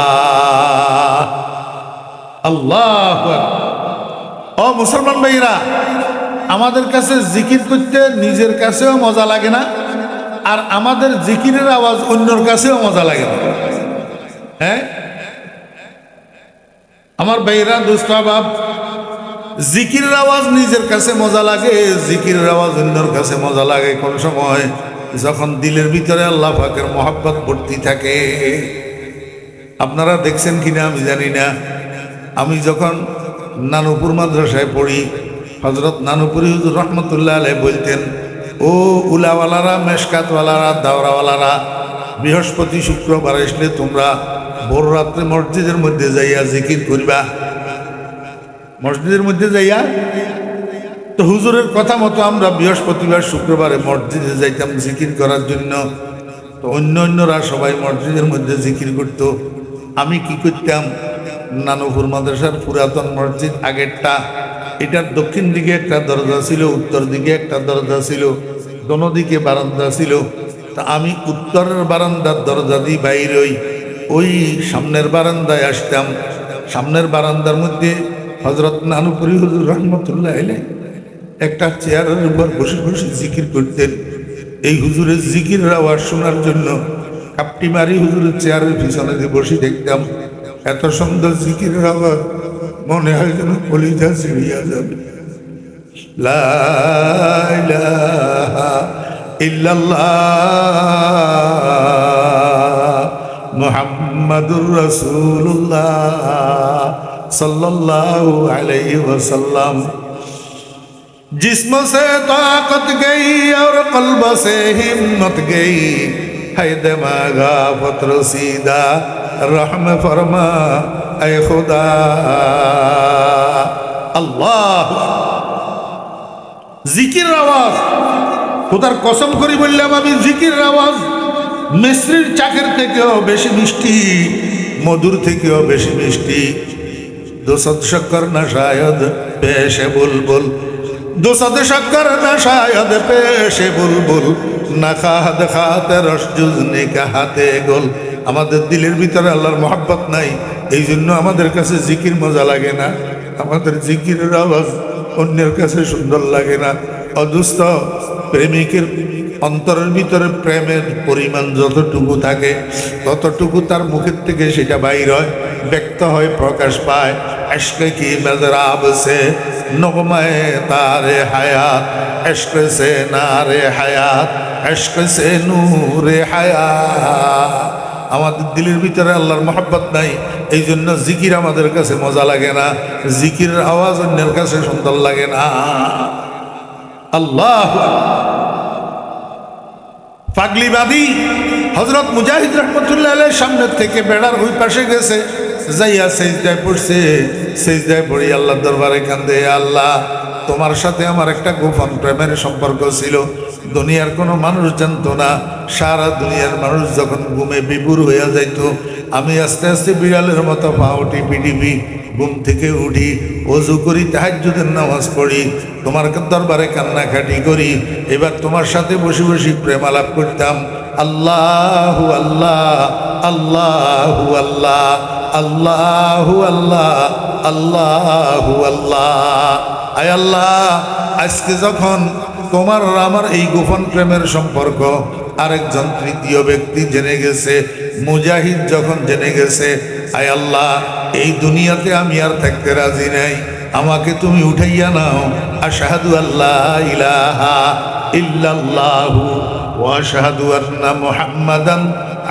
Speaker 1: আল্লাহু আকবার। ও মুসলমান ভাইরা, আমাদের কাছে জিকির করতে নিজের কাছেও মজা লাগে না, আর আমাদের জিকিরের আওয়াজ অন্যর কাছেও মজা লাগে না। হ্যাঁ আমার ভাইরা, দোস্ত বাপ, জিকিরের আওয়াজ নিজের কাছে মজা লাগে, জিকিরের আওয়াজ অন্যর কাছে মজা লাগে কোন সময়? যখন দিলের ভিতরে আল্লাহ পাকের মহব্বত ভর্তি থাকে। আপনারা দেখছেন কিনা আমি জানি না, আমি যখন নানুপুর মাদ্রাসায় পড়ি, হযরত নানুপুরি হুজুর রহমতুল্লাহ আলাইহি বলতেন, ও উলাওয়ালারা, মেশকাতওয়ালারা, দাওরাওয়ালারা, বৃহস্পতি শুক্রবার আসলে তোমরা ভোর রাত্রে মসজিদের মধ্যে যাইয়া জিকির করিবা। মসজিদের মধ্যে যাইয়া, তো হুজুরের কথা মতো আমরা বৃহস্পতিবার শুক্রবারে মসজিদে যাইতাম জিকির করার জন্য। তো অন্যরা সবাই মসজিদের মধ্যে জিকির করত, আমি কি করতাম, নানুপুর মাদ্রাসার পুরাতন মসজিদ আগেরটা, এটার দক্ষিণ দিকে একটা দরজা ছিল, উত্তর দিকে একটা দরজা ছিল, দোনো দিকে বারান্দা ছিল। তা আমি উত্তরের বারান্দার দরজা দিয়ে বাইর হই, ওই সামনের বারান্দায় আসতাম। সামনের বারান্দার মধ্যে হযরত নানুপুরি হুজুর রহমতুল্লাহ আলাইহি একটা চেয়ারের উপর বসে বসে জিকির করতেন। এই হুজুরের জিকিরের আওয়াজ শোনার জন্য কাপটি মারি হুজুরের চেয়ারের পিছনে দিয়ে বসে দেখতাম। এত সুন্দর জিকিরের আওয়াজ, মনে হয় যেন কলিজা ছিঁড়িয়া যাবে। লা ইলাহা ইল্লাল্লাহ মুহাম্মাদুর রাসূলুল্লাহ सल्लल्लाहु अलैहि वसल्लम। जिस्म से ताकत गई और कल्ब से हिम्मत गई, है दिमागा फत्र सीधा रहम फरमा ऐ खुदा। अल्लाह জিকির আওয়াজ, খোদার কসম করি বললাম আমি, জিকির আওয়াজ মিশ্রির চাকের থেকেও বেশি মিষ্টি, মধুর থেকেও বেশি মিষ্টি। দোসদ শক্কর না শায়দ পেশে বুলবুল, দোসদ শক্কর না শায়দ পেশে বুলবুল, না খাদ খাতে রস জুজনে কাহাতে গোল। আমাদের দিলের ভিতরে আল্লাহর মহব্বত নাই, এই জন্য আমাদের কাছে জিকির মজা লাগে না, আমাদের জিকিরের আওয়াজ অন্যের কাছে সুন্দর লাগে না। অদুস্থ প্রেমিকের অন্তরের ভিতরে প্রেমের পরিমাণ যতটুকু থাকে ততটুকু তার মুখের থেকে সেটা বাইর হয়, ব্যক্ত হয়, প্রকাশ পায়। ইশক কি মজরাব সে নগমায়ে তারে হায়াত, ইশক সে নারে হায়াত, ইশক সে নূরে হায়াত। আমাদের দিলের ভিতরে আল্লাহর মহব্বত নাই, এই জন্য জিকির আমাদের কাছে মজা লাগে না, জিকিরের আওয়াজ অন্যের কাছে সুন্দর লাগে না। আল্লাহ পাগলিবাদী হযরত মুজাহিদ রহমতুল্লাহ আলাইহির সামনে থেকে বেড়ার ওই পাশে গেছে, যাইয়া সেজদায় পড়ছে। সেজদায় পড়ি আল্লাহর দরবারে কান্দে, আল্লাহ তোমার সাথে আমার একটা গোপন প্রেমের সম্পর্ক ছিল, দুনিয়ার কোনো মানুষ জানতো না। সারা দুনিয়ার মানুষ যখন ঘুমে বিভোর হইয়া যাইত, আমি আস্তে আস্তে বিড়ালের মতো পা উঠি পিটিপি, ঘুম থেকে উঠি, ওযু করি, তাহাজ্জুদের নামাজ পড়ি, তোমার দরবারে কান্নাকাটি করি। এবার তোমার সাথে বসে বসে প্রেম আলাপ করতাম। আল্লাহু আল্লাহ, আল্লাহু আল্লাহ, আল্লাহু আল্লাহ, আল্লাহু আল্লাহ। আয় আল্লাহ, আজকে যখন তোমার আর আমার এই গোপন প্রেমের সম্পর্ক আরেকজন তৃতীয় ব্যক্তি জেনে গেছে, মুজাহিদ যখন জেনে গেছে, আয় আল্লাহ এই দুনিয়াতে আমি আর থাকতে রাজি নাই, আমাকে তুমি উঠাইয়া নাও। আশহাদু আল্লাহ ইলাহা ইল্লাল্লাহু ওয়া আশহাদু আন্না মুহাম্মাদান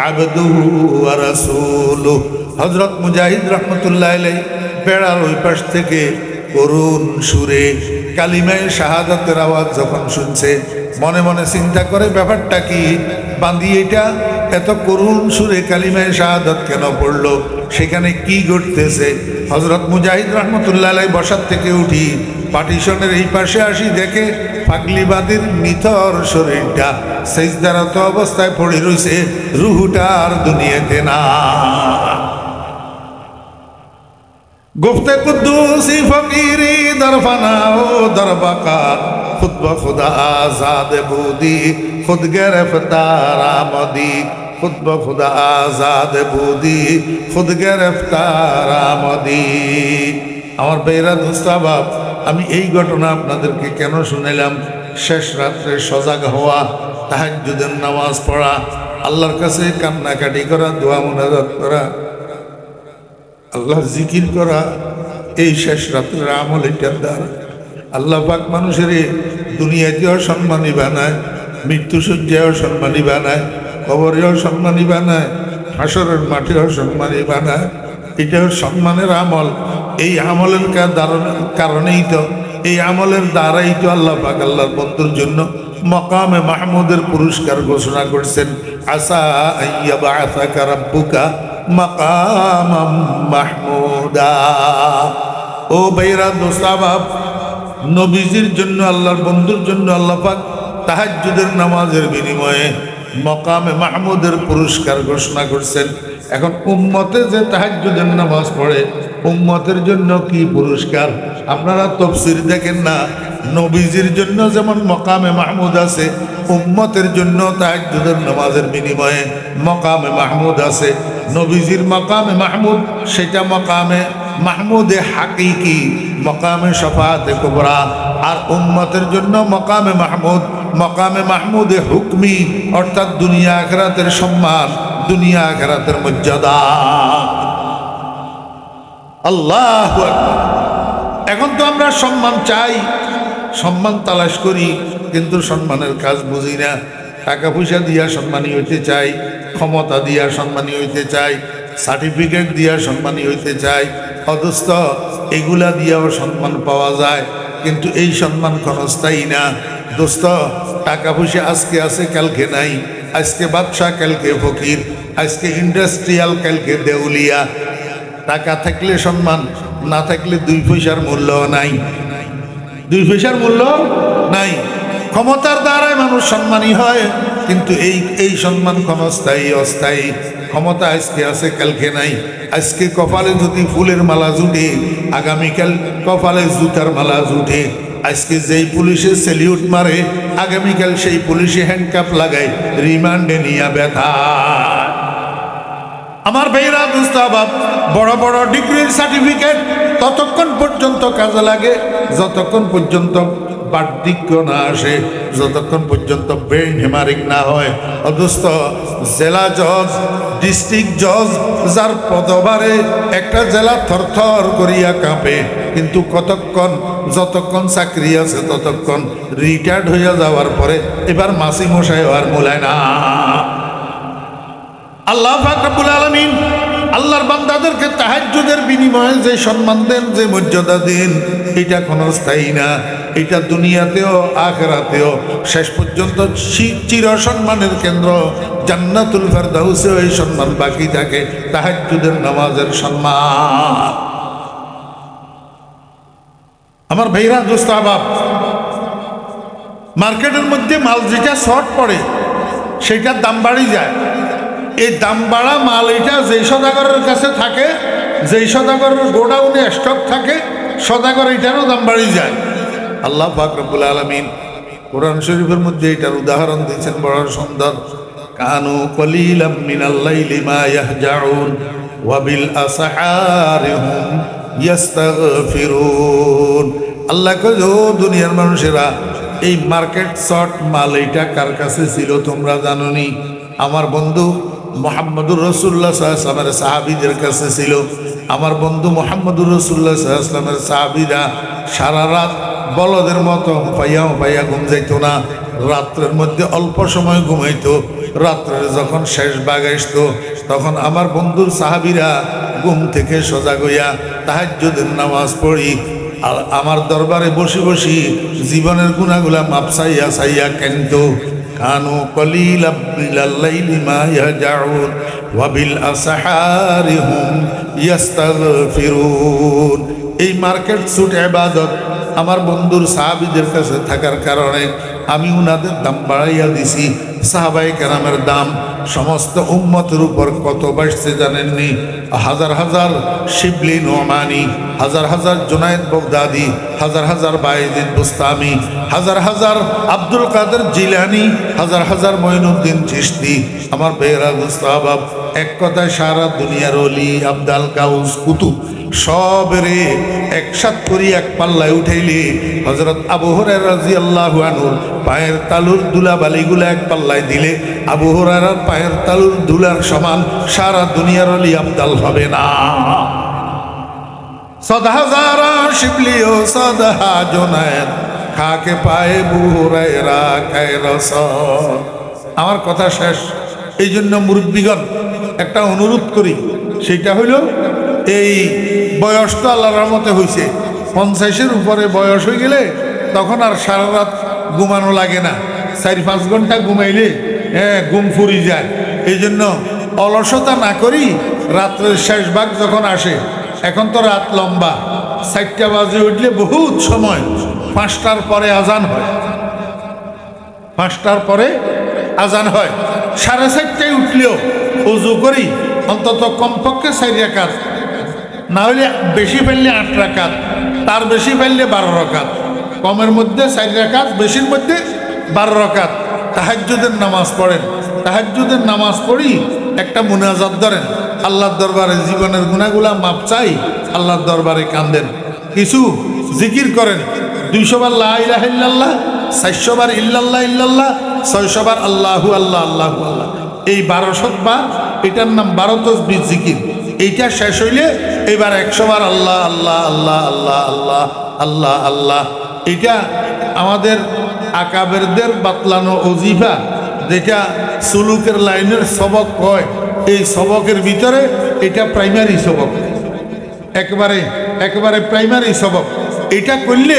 Speaker 1: আবদুহু ওয়া রাসূলুহু। হযরত মুজাহিদ রাহমাতুল্লাহ আলাইহি বেড়ার ওই পাশ থেকে করুণ সুরে কালিমায়ে শাহাদাতের আওয়াজ যখন শুনছে, মনে মনে চিন্তা করে ব্যাপারটা কি, বান্দি এটা এত করুণ সুরে কালিমায়ে শাহাদাত কেন পড়লো, সেখানে কি ঘটতেছে। হযরত মুজাহিদ রাহমাতুল্লাহ আলাইহি বসার থেকে উঠি পার্টিশনের এই পাশে আসি, দেখে পাগলিবাদীর নিথর শরীরটা সেজদারত অবস্থায় পড়ে রয়েছে, রুহুটা আর দুনিয়াতে না। গুফতে কুদ্দুসি ফকিরি দরফানা ও দরবাকা, খুদ ব খুদা আজাদ বুদি খুদ গিরফতার আমদি, খুদ ব খুদা আজাদ বুদি খুদ গিরফতার আমদি। আমার বেরা দোস্তাবাব, আমি এই ঘটনা আপনাদেরকে কেন শুনাইলাম? শেষ রাত্রে সজাগ হওয়া, তাহাজ্জুদের নামাজ পড়া, আল্লাহর কাছে কান্নাকাটি করা, দোয়া মুনাজাত করা, আল্লাহ জিকির করা, এই শেষ রাত্রের আমল। এটার দ্বারা আল্লাহ পাক মানুষের দুনিয়াতেও সম্মানী বানায়, মৃত্যু সজ্জায়ও সম্মানী বানায়, কবরেও সম্মানী বানায়, হাসরের মাঠেও সম্মানী বানায়। এটাও সম্মানের আমল। এই আমলের কারণেই তো, এই আমলের দ্বারাই তো আল্লাহ পাক আল্লাহর বন্ধুর জন্য মকামে মাহমুদের পুরস্কার ঘোষণা করছেন। আসা আইয়াবাআসাকা রাব্বুকা মাকামাম মাহমুদা। ও ভাইরা দোস্তাবাব, নবীজির জন্য, আল্লাহর বন্ধুর জন্য আল্লাহ পাক তাহাজ্জুদের নামাজের বিনিময়ে মকামে মাহমুদের পুরস্কার ঘোষণা করছেন। এখন উম্মতে যে তাহাজ্জুদের নামাজ পড়ে, উম্মতের জন্য কি পুরস্কার? আপনারা তাফসীর দেখেন না, নবীজির জন্য যেমন মকামে মাহমুদ আছে, উম্মতের জন্য তাহাজ্জুদের নামাজের বিনিময়ে মকামে মাহমুদ আছে। নবীজির মকামে মাহমুদ সেটা মকামে মাহমুদে হাকিকি, মকামে শফাআতে কুবরা। আর উম্মতের জন্য মকামে মাহমুদ, মকামে মাহমুদে হুকমি, অর্থাৎ দুনিয়া আখিরাতের সম্মান, দুনিয়া আখিরাতের মর্যাদা। আল্লাহু আকবার। এখন তো আমরা সম্মান চাই, সম্মান তালাশ করি, কিন্তু সম্মানের কাজ বুঝি না। টাকা পয়সা দিয়া সম্মানী হইতে চাই, ক্ষমতা দিয়া সম্মানী হইতে চাই, সার্টিফিকেট দিয়া সম্মানী হইতে চাই, অথচ এগুলা দিয়াও সম্মান পাওয়া যায়, কিন্তু এই সম্মান ক্ষণস্থায়ী না। দোস্ত, টাকা পয়সা আজকে আছে কালকে নাই, আজকে বাদশাহ কালকে ফকির, আজকে ইন্ডাস্ট্রিয়াল কালকে দেউলিয়া। টাকা থাকলে সম্মান, না থাকলে দুই পয়সার মূল্য নাই, দুই পয়সার মূল্য নাই। ক্ষমতার দ্বারাই মানুষ সম্মানী হয়, কিন্তু এই সম্মান ক্ষণস্থায়ী অস্থায়ী। ক্ষমতা আজকে আছে, কালকে নাই। আজকে কপালে যদি ফুলের মালা জুটে, আগামীকাল কপালে জুতার মালা জুটে। আজকে যেই পুলিশে সেলিউট মারে, আগামীকাল সেই পুলিশে হ্যান্ডকাপ লাগায়, রিমান্ডে নিয়ে ব্যথা। আমার ভাইরা দোস্ত আবাব, বড় বড় ডিগ্রির সার্টিফিকেট ততক্ষণ পর্যন্ত কাজে লাগে যতক্ষণ পর্যন্ত বার্ধক্য না আসে, যতক্ষণ পর্যন্ত ব্রেন হেমারিং না হয়। অদোস্ত জেলা জজ, ডিস্ট্রিক্ট জজ যার পদভারে একটা জেলা থরথর করিয়া কাঁপে, কিন্তু কতক্ষণ, যতক্ষণ চাকরি আছে ততক্ষণ। রিটায়ার্ড হইয়া যাওয়ার পরে এবার মাসি মশাই আর মূলায় না। আল্লাহ পাক রব্বুল আলামিন আল্লাহর বান্দাদেরকে তাহাজ্জুদের বিনিময়ে যে সম্মান দেন, যে মর্যাদা দেন, এটা ক্ষণস্থায়ী না। এটা দুনিয়াতেও আখিরাতেও শেষ পর্যন্ত চির সম্মানের কেন্দ্র জান্নাতুল ফেরদাউসেও এই সম্মান বাকি থাকে, তাহাজ্জুদের নামাজের সম্মান। আমার ভাইরা দোস্ত আহবাব, মার্কেটের মধ্যে মাল যেটা শর্ট পড়ে সেটার দাম বাড়ি যায়। এই দাম বাড়া মাল এটা যেই সদাগরের কাছে থাকে, যেই সদাগরের গোডাউনে স্টক থাকে, সদাগর এটারও দাম বাড়ি যায়। আল্লাহ পাক রব্বুল আলামিন কোরআন শরীফের মধ্যে এটার উদাহরণ দিয়েছেন বড় সুন্দর। কানু কলিলাম মিনাল লাইলি মা ইয়াহজাউন ওয়া বিল আসহারি হুম ইস্তাগফিরুন। আল্লাহ কয়, ও দুনিয়ার মানুষেরা, এই মার্কেট শর্ট মাল এটা কার কাছে ছিল তোমরা জানোনি? আমার বন্ধু মুহাম্মদুর রাসূলুল্লাহ সাল্লাল্লাহু আলাইহি ওয়াসাল্লামের সাহাবীদের কাছে ছিল। আমার বন্ধু মুহাম্মদুর রাসূলুল্লাহ সাল্লাল্লাহু আলাইহি ওয়াসাল্লামের সাহাবীরা সারা রাত বলদের মতো পাইয়া ঘুম যাইত না। রাত্রের মধ্যে অল্প সময় ঘুমাইতো। রাত্রে যখন শেষ ভাগ আসতো, তখন আমার বন্ধুর সাহাবীরা ঘুম থেকে সজাগ হইয়া তাহাজ্জুদের নামাজ পড়ি আর আমার দরবারে বসে বসি জীবনের গুনাহগুলা মাপ চাইয়া চাইয়া কেনত। কানু কলিলাম মিনাল লাইলি মা ইয়াহজাউন ওয়া বিল আসহারি হুম ইস্তাগফিরুন। এই মার্কেট সুট ইবাদত আমার বন্ধুর সাহাবীদের কাছে থাকার কারণে আমি উনাদের দাম বাড়াইয়া দিছি। সাহাবায়ে কেরামের দাম সমস্ত উম্মতের উপর কত বাড়ছে জানেননি? হাজার হাজার শিবলি নোমানি, হাজার হাজার জুনায়েদ বাগদাদি, হাজার হাজার বায়েজিদ বুস্তামি, হাজার হাজার আব্দুল কাদের জিলানি, হাজার হাজার মঈনুদ্দিন চিশতি। আমার বেহরা মুস্তাহাব, এক কথায় সারা দুনিয়ার অলি আবদাল গাউস কুতুব সবরে একসাথ করি এক পাল্লায় উঠাইলি হযরত আবু হুরায়রা রাদিয়াল্লাহু আনহু পায়ের তালুর দুলা বালিগুলা এক পাল্লায় দিলে আবু হুরায়রার পায়ের তালুর দুলার সমান সারা দুনিয়ার অলি আবদাল হবে না। সদ হাজারা শিবলি ও সদহা জুনায়েদ খাকে পায়ে আবু হুরায়রা খায় রসদ। আমার কথা শেষ। এই জন্য মুরব্বীগণ একটা অনুরোধ করি, সেটা হইল এই বয়স তো আল্লাহর রহমতে হয়েছে, 50-এর উপরে বয়স হয়ে গেলে তখন আর সারা রাত ঘুমানো লাগে না। 4-5 ঘন্টা ঘুমাইলে ঘুম ফুরি যায়। এই জন্য অলসতা না করি রাত্রের শেষ ভাগ যখন আসে, এখন তো রাত লম্বা, 4টা বাজে উঠলে বহুত সময়, 5টার পরে আজান হয়, 5টার পরে আজান হয়। 4:30টায় উঠলেও উজু করি অন্তত কমপক্ষে 4 রাকাত, না হলে বেশি ফেললে 8 রাকাত, তার বেশি ফেললে 12 রাকাত, কমের মধ্যে 4 রাকাত, বেশির মধ্যে 12 রাকাত তাহাজ্জুদের নামাজ পড়েন। তাহাজ্জুদের নামাজ পড়ি একটা মুনাজাত ধরেন, আল্লাহর দরবারে জীবনের গুনাহগুলা মাপ চাই, আল্লাহর দরবারে কান্দেন, কিছু জিকির করেন। 200 বার লা ইলাহা ইল্লাল্লাহ, 400 বার ইল্লাল্লাহ ইল্লাল্লাহ, 600 বার আল্লাহু আল্লাহ আল্লাহু আল্লাহ। এই 1200 বার, এটার নাম 12 তাসবিহ জিকির। এইটা শেষ হইলে এবার 100 বার আল্লাহ আল্লাহ আল্লাহ আল্লাহ আল্লাহ আল্লাহ আল্লাহ। এটা আমাদের আকাবেরদের বাতলানো ওজিফা, যেটা সুলুকের লাইনের সবক হয়। এই সবকের ভিতরে এটা প্রাইমারি সবক, একেবারে প্রাইমারি সবক। এটা করলে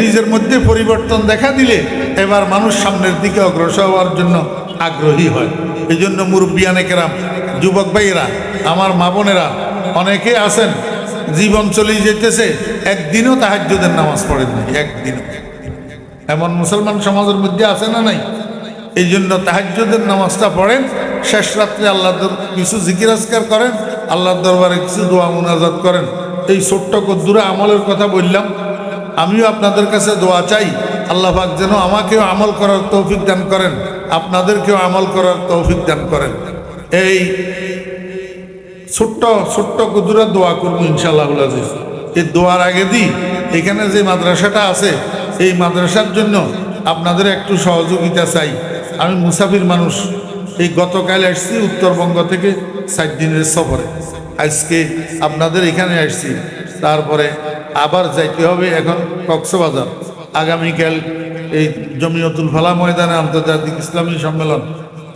Speaker 1: নিজের মধ্যে পরিবর্তন দেখা দিলে এবার মানুষ সামনের দিকে অগ্রসর হওয়ার জন্য আগ্রহী হয়। এই জন্য মুরব্বিয়ানে কেরাম, যুবক ভাইয়েরা, আমার মা বোনেরা অনেকে আছেন জীবন চলে যেতেছে, একদিনও তাহাজ্জুদের নামাজ পড়েন নাই, একদিনও। এমন মুসলমান সমাজের মধ্যে আছে না নাই? এই জন্য তাহাজ্জুদের নামাজটা পড়েন, শেষ রাত্রে আল্লাহর কিছু জিকির আজকার করেন, আল্লাহর দরবারে কিছু দোয়া মুনাজাত করেন। এই ছোট্ট কদ্দুরা আমলের কথা বললাম। আমিও আপনাদের কাছে দোয়া চাই, আল্লাহ পাক যেন আমাকেও আমল করার তৌফিক দান করেন, আপনাদেরকেও আমল করার তৌফিক দান করেন। এই ছোট্ট ছোট্ট কদ্দুরা দোয়া করবো ইনশাআল্লাহুল আজিজ। এই দোয়ার আগে দিই, এখানে যে মাদ্রাসাটা আছে এই মাদ্রাসার জন্য আপনাদের একটু সহযোগিতা চাই। আমি মুসাফির মানুষ, এই গতকাল আসছি উত্তরবঙ্গ থেকে 7 দিনের সফরে, আজকে আপনাদের এখানে আসছি, তারপরে আবার যাইতে হবে এখন কক্সবাজার। আগামীকাল এই জমিয়তুল ফালা ময়দানে আন্তর্জাতিক ইসলামী সম্মেলন।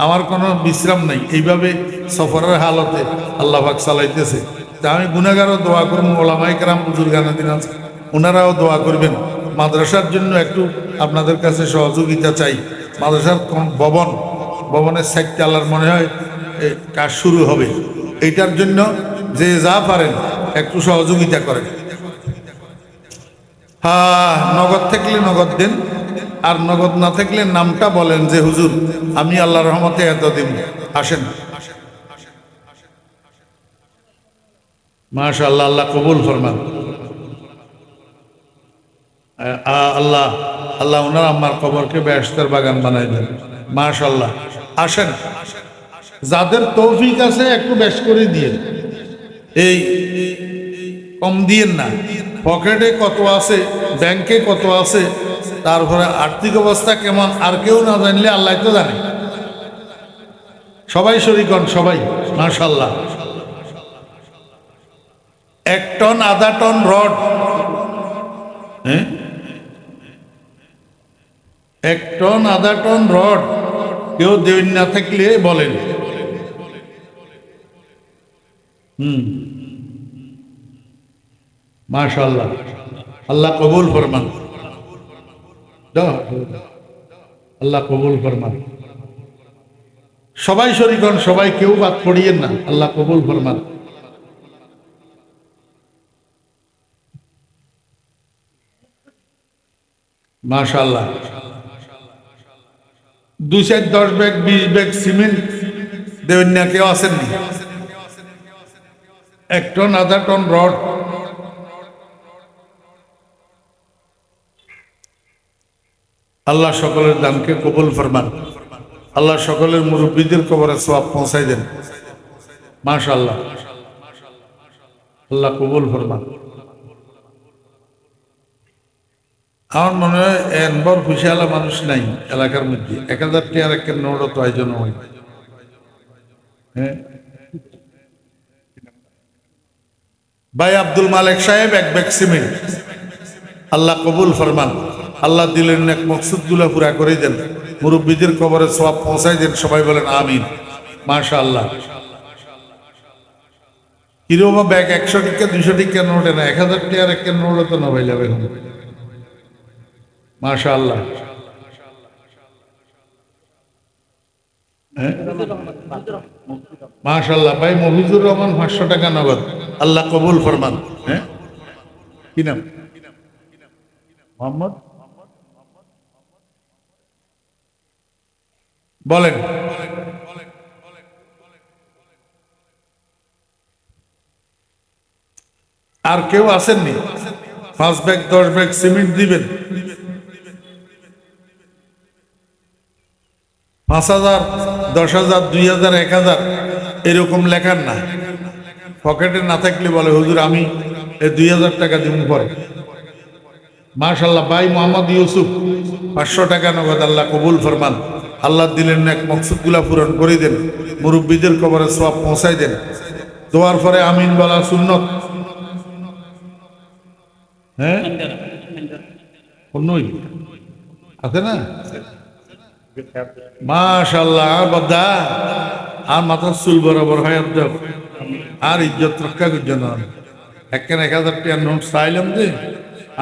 Speaker 1: আমার কোনো বিশ্রাম নাই, এইভাবে সফরের হালতে আল্লাহ পাক চালাইতেছে। তা আমি গুনাহগারও দোয়া করবো, ওলামায়ে কেরাম বুজুর্গানে দিন আছে, ওনারাও দোয়া করবেন। মাদ্রাসার জন্য একটু আপনাদের কাছে সহযোগিতা চাই। মাদ্রাসার ভবনের সাইডটা আল্লাহর মনে হয় কাজ শুরু হবে, এইটার জন্য যে যা পারেন একটু সহযোগিতা করেন। হ্যাঁ, নগদ থাকলে নগদ দেন, আর নগদ না থাকলে নামটা বলেন যে হুজুর আমি আল্লাহর রহমতে এত দিন। আসেন, মাশাআল্লাহ, আল্লাহ কবুল ফরমান। আল্লাহ আল্লাহ ওনার আমার কবরকে বেহেশতের বাগান বানাই দেন, মাশাআল্লাহ। আসেন, যাদের তৌফিক আছে একটু বেশ করে দিয়ে, এই কম দিয়েন না। পকেটে কত আছে, ব্যাংকে কত আছে, তারপরে আর্থিক অবস্থা কেমন আর কেউ না জানলে আল্লাহ তো জানে। সবাই শরীক হন, সবাই, মাশাআল্লাহ। 1 টন আধা টন রড, 1 টন আধা টন রড কেউ দেন না থাকলে বলেন। মাশাআল্লাহ, আল্লাহ কবুল ফরমান, আল্লাহ কবুল ফরমান। সবাই শরীক হন, সবাই, কেউ বাদ পড়িয়েন না, আল্লাহ কবুল ফরমান। মাশাআল্লাহ। 2-10 ব্যাগ 20 ব্যাগ সিমেন্ট দেবেন না কেউ আসেননি। 1 টন আধা টন রড, আল্লাহ সকলের দানকে কবুল ফরমান। আল্লাহ সকলের মুরব্বীদের কবরে সওয়াব পৌঁছাই দেন, মাশাআল্লাহ, আল্লাহ কবুল ফরমান। আমার মনে হয় বড় খুশিয়ালা মানুষ নাই এলাকার মধ্যে। 1000 টাকার একটা নোট তো আয়োজন হয়। হ্যাঁ ভাই আব্দুল মালিক সাহেব 1 ব্যাগ সিমেন্ট, আল্লাহ কবুল ফরমান। আল্লাহ দিলেন এক মকসুদগুলো পুরা করে দেন, মুরব্বীদের কবরে সওয়াব পৌঁছাই দেন, সবাই বলেন আমিন, মাশাআল্লাহ। কিরকম ব্যাগ 100 টাকা 200 টাকা নোটে না, 1000 টাকার একটা নোট তো না ভাই যাবে, মাশাআল্লাহ। মাশাআল্লাহ ভাই মফিজুর রহমান 500 টাকা নগদ, আল্লাহ কবুল ফরমান। হ্যাঁ, কি নাম? মোহাম্মদ, বলেন। আর কেউ আসেননি? 5 ব্যাগ 10 ব্যাগ সিমেন্ট দিবেন। 5000 10,000 2000 1000 এরকম লেখার না, পকেটে না থাকলে বলে হুজুর আমি 2000 টাকা দিব পরে। মাশাআল্লাহ ভাই মোহাম্মদ ইউসুফ 500 টাকা নগদ, আল্লাহ কবুল ফরমান। আল্লাহ দিলেন এক মকসুদগুলা পূরণ করে দেন, মুরব্বীদের কবরে সওয়াব পৌঁছাই দেন। দোয়ার পরে আমিন বলা সুন্নত। হ্যাঁ, আছে না? মাশাআল্লাহ, বদা আর মাথার চুল বরাবর হয় আর ইজ্জত রক্ষা করছে না। 1000 টাকা নোট চাইলাম যে,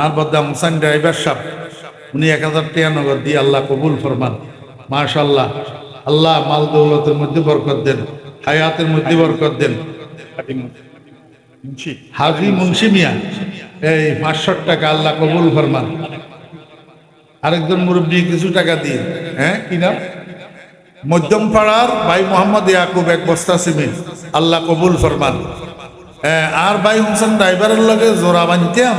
Speaker 1: আর বদা মুসান ড্রাইভার সাহেব উনি 1000 টাকা নগদ দিয়ে আল্লাহ কবুল ফরমান, মাশাআল্লাহ। আল্লাহ মাল দৌলতের মধ্যে বরকত দেন, হায়াতের মধ্যে বরকত দেন। হাজি মুন্সি মিয়া এই 500 টাকা, আল্লাহ কবুল ফরমান। আরেকজন মুরব্বী কিছু টাকা দিয়ে, হ্যাঁ কি নাম? মধ্যম পাড়ার ভাই মোহাম্মদ ইয়াকুব এক বস্তা সিমেন্ট, আল্লাহ কবুল ফরমান। আর ভাই হোসেন ড্রাইভারের লগে জোড়া বানতাম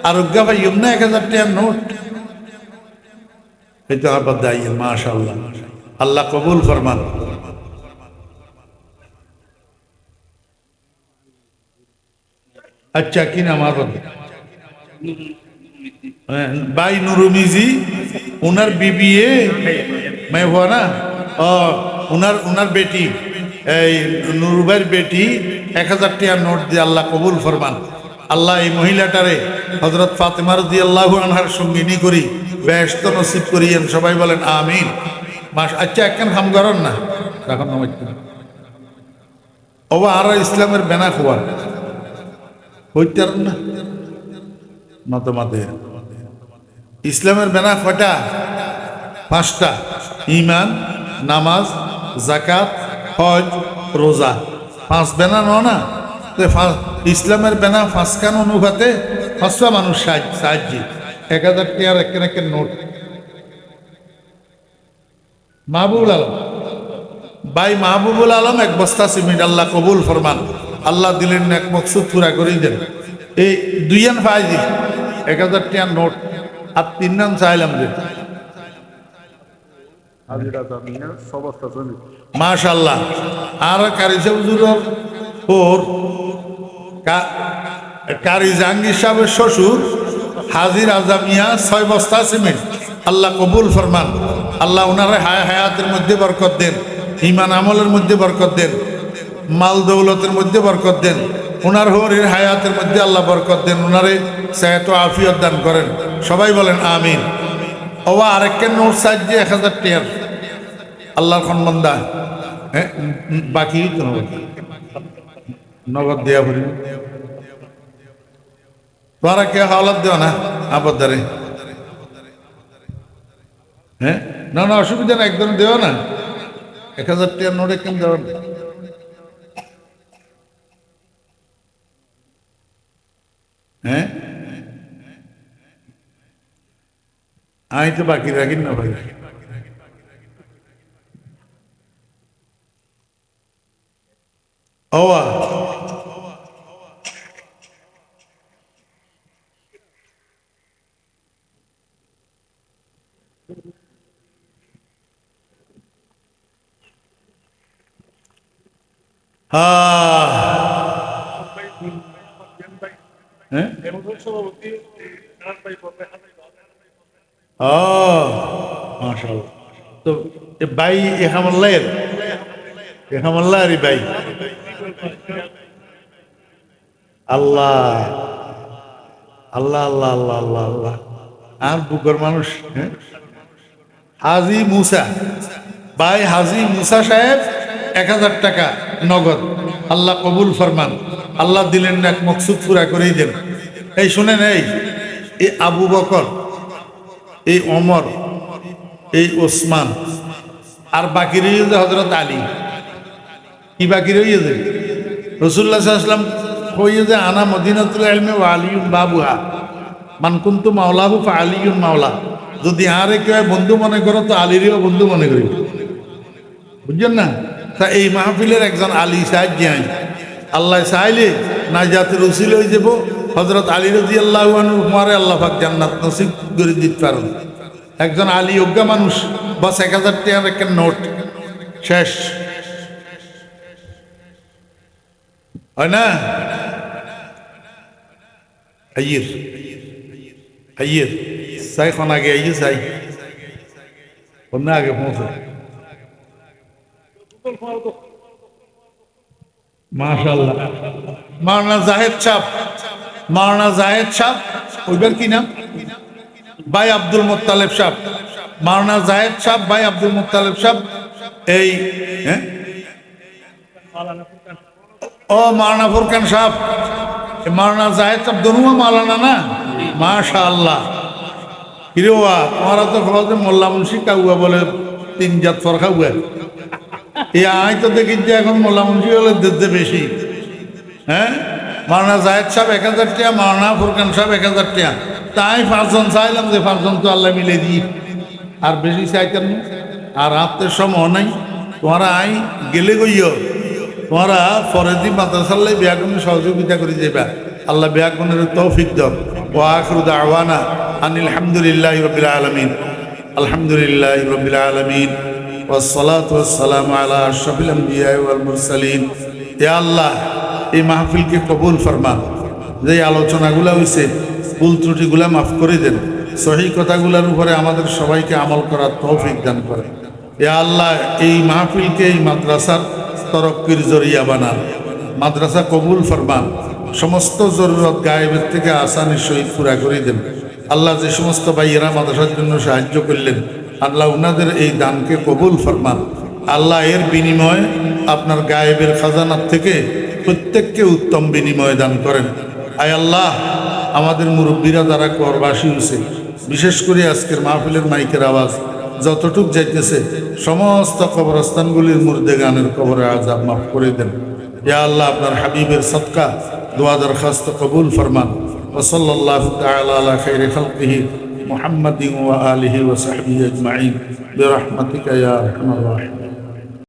Speaker 1: আরোগ্য ভাই না 1000 টাকার নোট, এই তো আবার দায়ী মাশাআল্লাহ, আল্লাহ কবুল ফরমান। अच्छा की नाम आप भाई नुरुमिजी उनर बीबी है मैं हुआ ना उनर उनर बेटी নুরুবাইর বেটি 1000 টাকা নোট দিয়ে আল্লাহ কবুল ফরমান। আল্লাহ এই মহিলাটারে হযরত ফাতেমা রাদিয়াল্লাহু আনহার সঙ্গিনী করি বেহেশত নসিব করিয়েন, সবাই বলেন আমিন। মাস আচ্ছা একখান খাম করেন না তখন ওবা আর ইসলামের বেনা খোয়া হইতার না মতমাদের ইসলামের বেনা কয়টা? 5টা, ঈমান, নামাজ, যাকাত, হজ, রোজা। 5 বেনা না তো ইসলামের বেনা 5 খান অনুপাতে 5টা মানুষ সাহায্য 1000 টাকার একটা নোট। মাহবুবুল আলম ভাই মাহবুবুল আলম এক বস্তা সিমেন্ট, আল্লাহ কবুল ফরমান। আল্লাহ দিলেন এক মকসুদ পুরা করে দেন। এই 2 আন ফাইজি 1000 টাকার নোট আর 3 নাম চাইলাম যে মাশাআল্লাহ। আর কারিজা হুজুরের ওর কারি জাহাঙ্গীর সাহেবের শ্বশুর হাজির আজামিয়া 6 বস্তা সিমেন্ট, আল্লাহ কবুল ফরমান। আল্লাহ ওনারে হায়াতের মধ্যে বরকত দেন, ঈমান আমলের মধ্যে বরকত দেন, মাল দৌলতের মধ্যে বরকত দেন, ওনার হরির হায়াতের মধ্যে আল্লাহ বরকত দেন, ওনারে সেহত ও আফিয়ত দান করেন, সবাই বলেন আমিন। ওবা আরেকটা নোট সাহায্যে 1000 টাকার আল্লাহর সম্বন্ধা বাকি নগদ দেয়া করি তোরা কে হাওলাত দেও না আবদারে। হ্যাঁ না না অসুবিধা না, একদম দেও না, 1000 টাকার নোট একদম দেওয়া। হ্যাঁ আমি তো বাকি রাখি না ভাই। ওয়া মাশাআল্লাহ। তো ভাই এখামাল্লাহ রে ভাই আল্লাহ আল্লাহ আল্লাহ আল্লাহ আল্লাহ আল্লাহ আর বুকর মানুষ। হাজি মুসা ভাই, হাজি মুসা সাহেব 1000 টাকা নগদ, আল্লাহ কবুল ফরমান। আল্লাহ দিলেন এক মকসুদ পুরা করেই দেন। এই শুনেন, এই আবু বকর, এই ওমর, এই ওসমান আর বাকি রয়েছে হযরত আলী। কি বাকি রয়েছে? রাসূলুল্লাহ সাল্লাল্লাহু আলাইহি ওয়াসাল্লাম কইয়ে যে আনা মদিনাতুল ইলমি ওয়া আলিয়ুন বাবুহা মান কুনতু মাওলাহু ফা আলিয়ুন মাওলা। যদি আরে কেউ বন্ধু মনে করো তো আলীরও বন্ধু মনে করি, বুঝছেন না? তা এই মাহফিলের একজন আলী সাহায্য আল্লাহ চাইলে নাজাতের উসিলা হয়ে যাব। হযরত আলী রাদিয়াল্লাহু আনহু মারে আল্লাহ পাক জান্নাত নসিব করে দিতে পারেন। একজন আলী অজ্ঞা মানুষ, বাস 1000 টাকার একটা নোট শেষ হয় না? আইয়ের আইয়ের সাই খন আগে আইয়ে সাই অন্য আগে পৌঁছে মাশাআল্লাহ। মাওলানা জাহেদ সাহেব, মাওলানা জাহেদ সাহেব ওইবার কি নাম? ভাই আব্দুল মুত্তালিব সাহেব, মাওলানা জাহেদ সাহেব, ভাই আব্দুল মুত্তালিব সাহেব। এই ও মাওলানা ফুরকান সাহেব, মাওলানা জাহেদ সাহেব দনুয়া মাওলানা না? মাশাআল্লাহ। কিরে ওয়া তোমারা তো ফলতে মোল্লা মুন্সি কাউয়া বলে 3 জাত ফরখা হুয়া। এই আই তো দেখি যে এখন মোল্লা মুন্সি হলে দিতে বেশি। হ্যাঁ মাওলানা জাহেদ সাহেব 1000 টাকা, মাওলানা ফুরকান সাহেব 1000 টাকা। তাই 5 জন চাইলাম যে 5 জন তো আল্লাহ মিলে দিই, আর বেশি চাইতেন না। আর রাতের সময় নাই তোমরা আই গেলে গইয় তোমরা ফরেদি মাদ্রাসাল্লাই বিয়াগুনের সহযোগিতা করে যাবা আল্লাহ বিয়াগুনের তৌফিক দাও ওয়া আখিরু দাওয়ানা আনিল হামদুলিল্লাহি রাব্বিল আলামিন আলহামদুলিল্লাহি রাব্বিল আলামিন ওয়াসসালাতু ওয়াসসালামু আলা আশরাফিল আমবিয়া ওয়াল মুরসালিন ইয়া আল্লাহ এই মাহফিলকে কবুল ফরমান যে আলোচনাগুলো হয়েছে ভুল ত্রুটিগুলা মাফ করে দেন সহি কথাগুলোর উপরে আমাদের সবাইকে আমল করার তৌফিক দান করে ইয়া আল্লাহ এই মাহফিলকে এই মাদ্রাসার তরক্কির জরিয়া বানান মাদ্রাসা কবুল ফরমান সমস্ত জরুরত গায়েবের থেকে আসানির সহিত পুরা করে দেন আল্লাহ যে সমস্ত ভাইয়েরা মাদ্রাসার জন্য সাহায্য করলেন আল্লাহ উনাদের এই দানকে কবুল ফরমান আল্লাহ এর বিনিময়ে আপনার গায়েবের খাজানার থেকে প্রত্যেককে উত্তম বিনিময় দান করেন আয় আল্লাহ আমাদের মুরব্বীরা যারা করবাসী হয়েছে বিশেষ করে আজকের মাহফিলের মাইকের আওয়াজ যতটুক যাইতেছে সমস্ত কবরস্থানগুলির মুর্দে গানের কবরে আযাব মাফ করে দেন ইয়া আল্লাহ আপনার হাবিবের সদকা দোয়া দরখাস্ত কবুল ফরমান ওয়া সাল্লাল্লাহু তাআলা আলা খাইরি খালকিহি মুহাম্মাদিন ওয়া আলিহি ওয়া সাহবিহি আজমাইন বিরহমাতিকা ইয়া আরহামার রাহিমিন।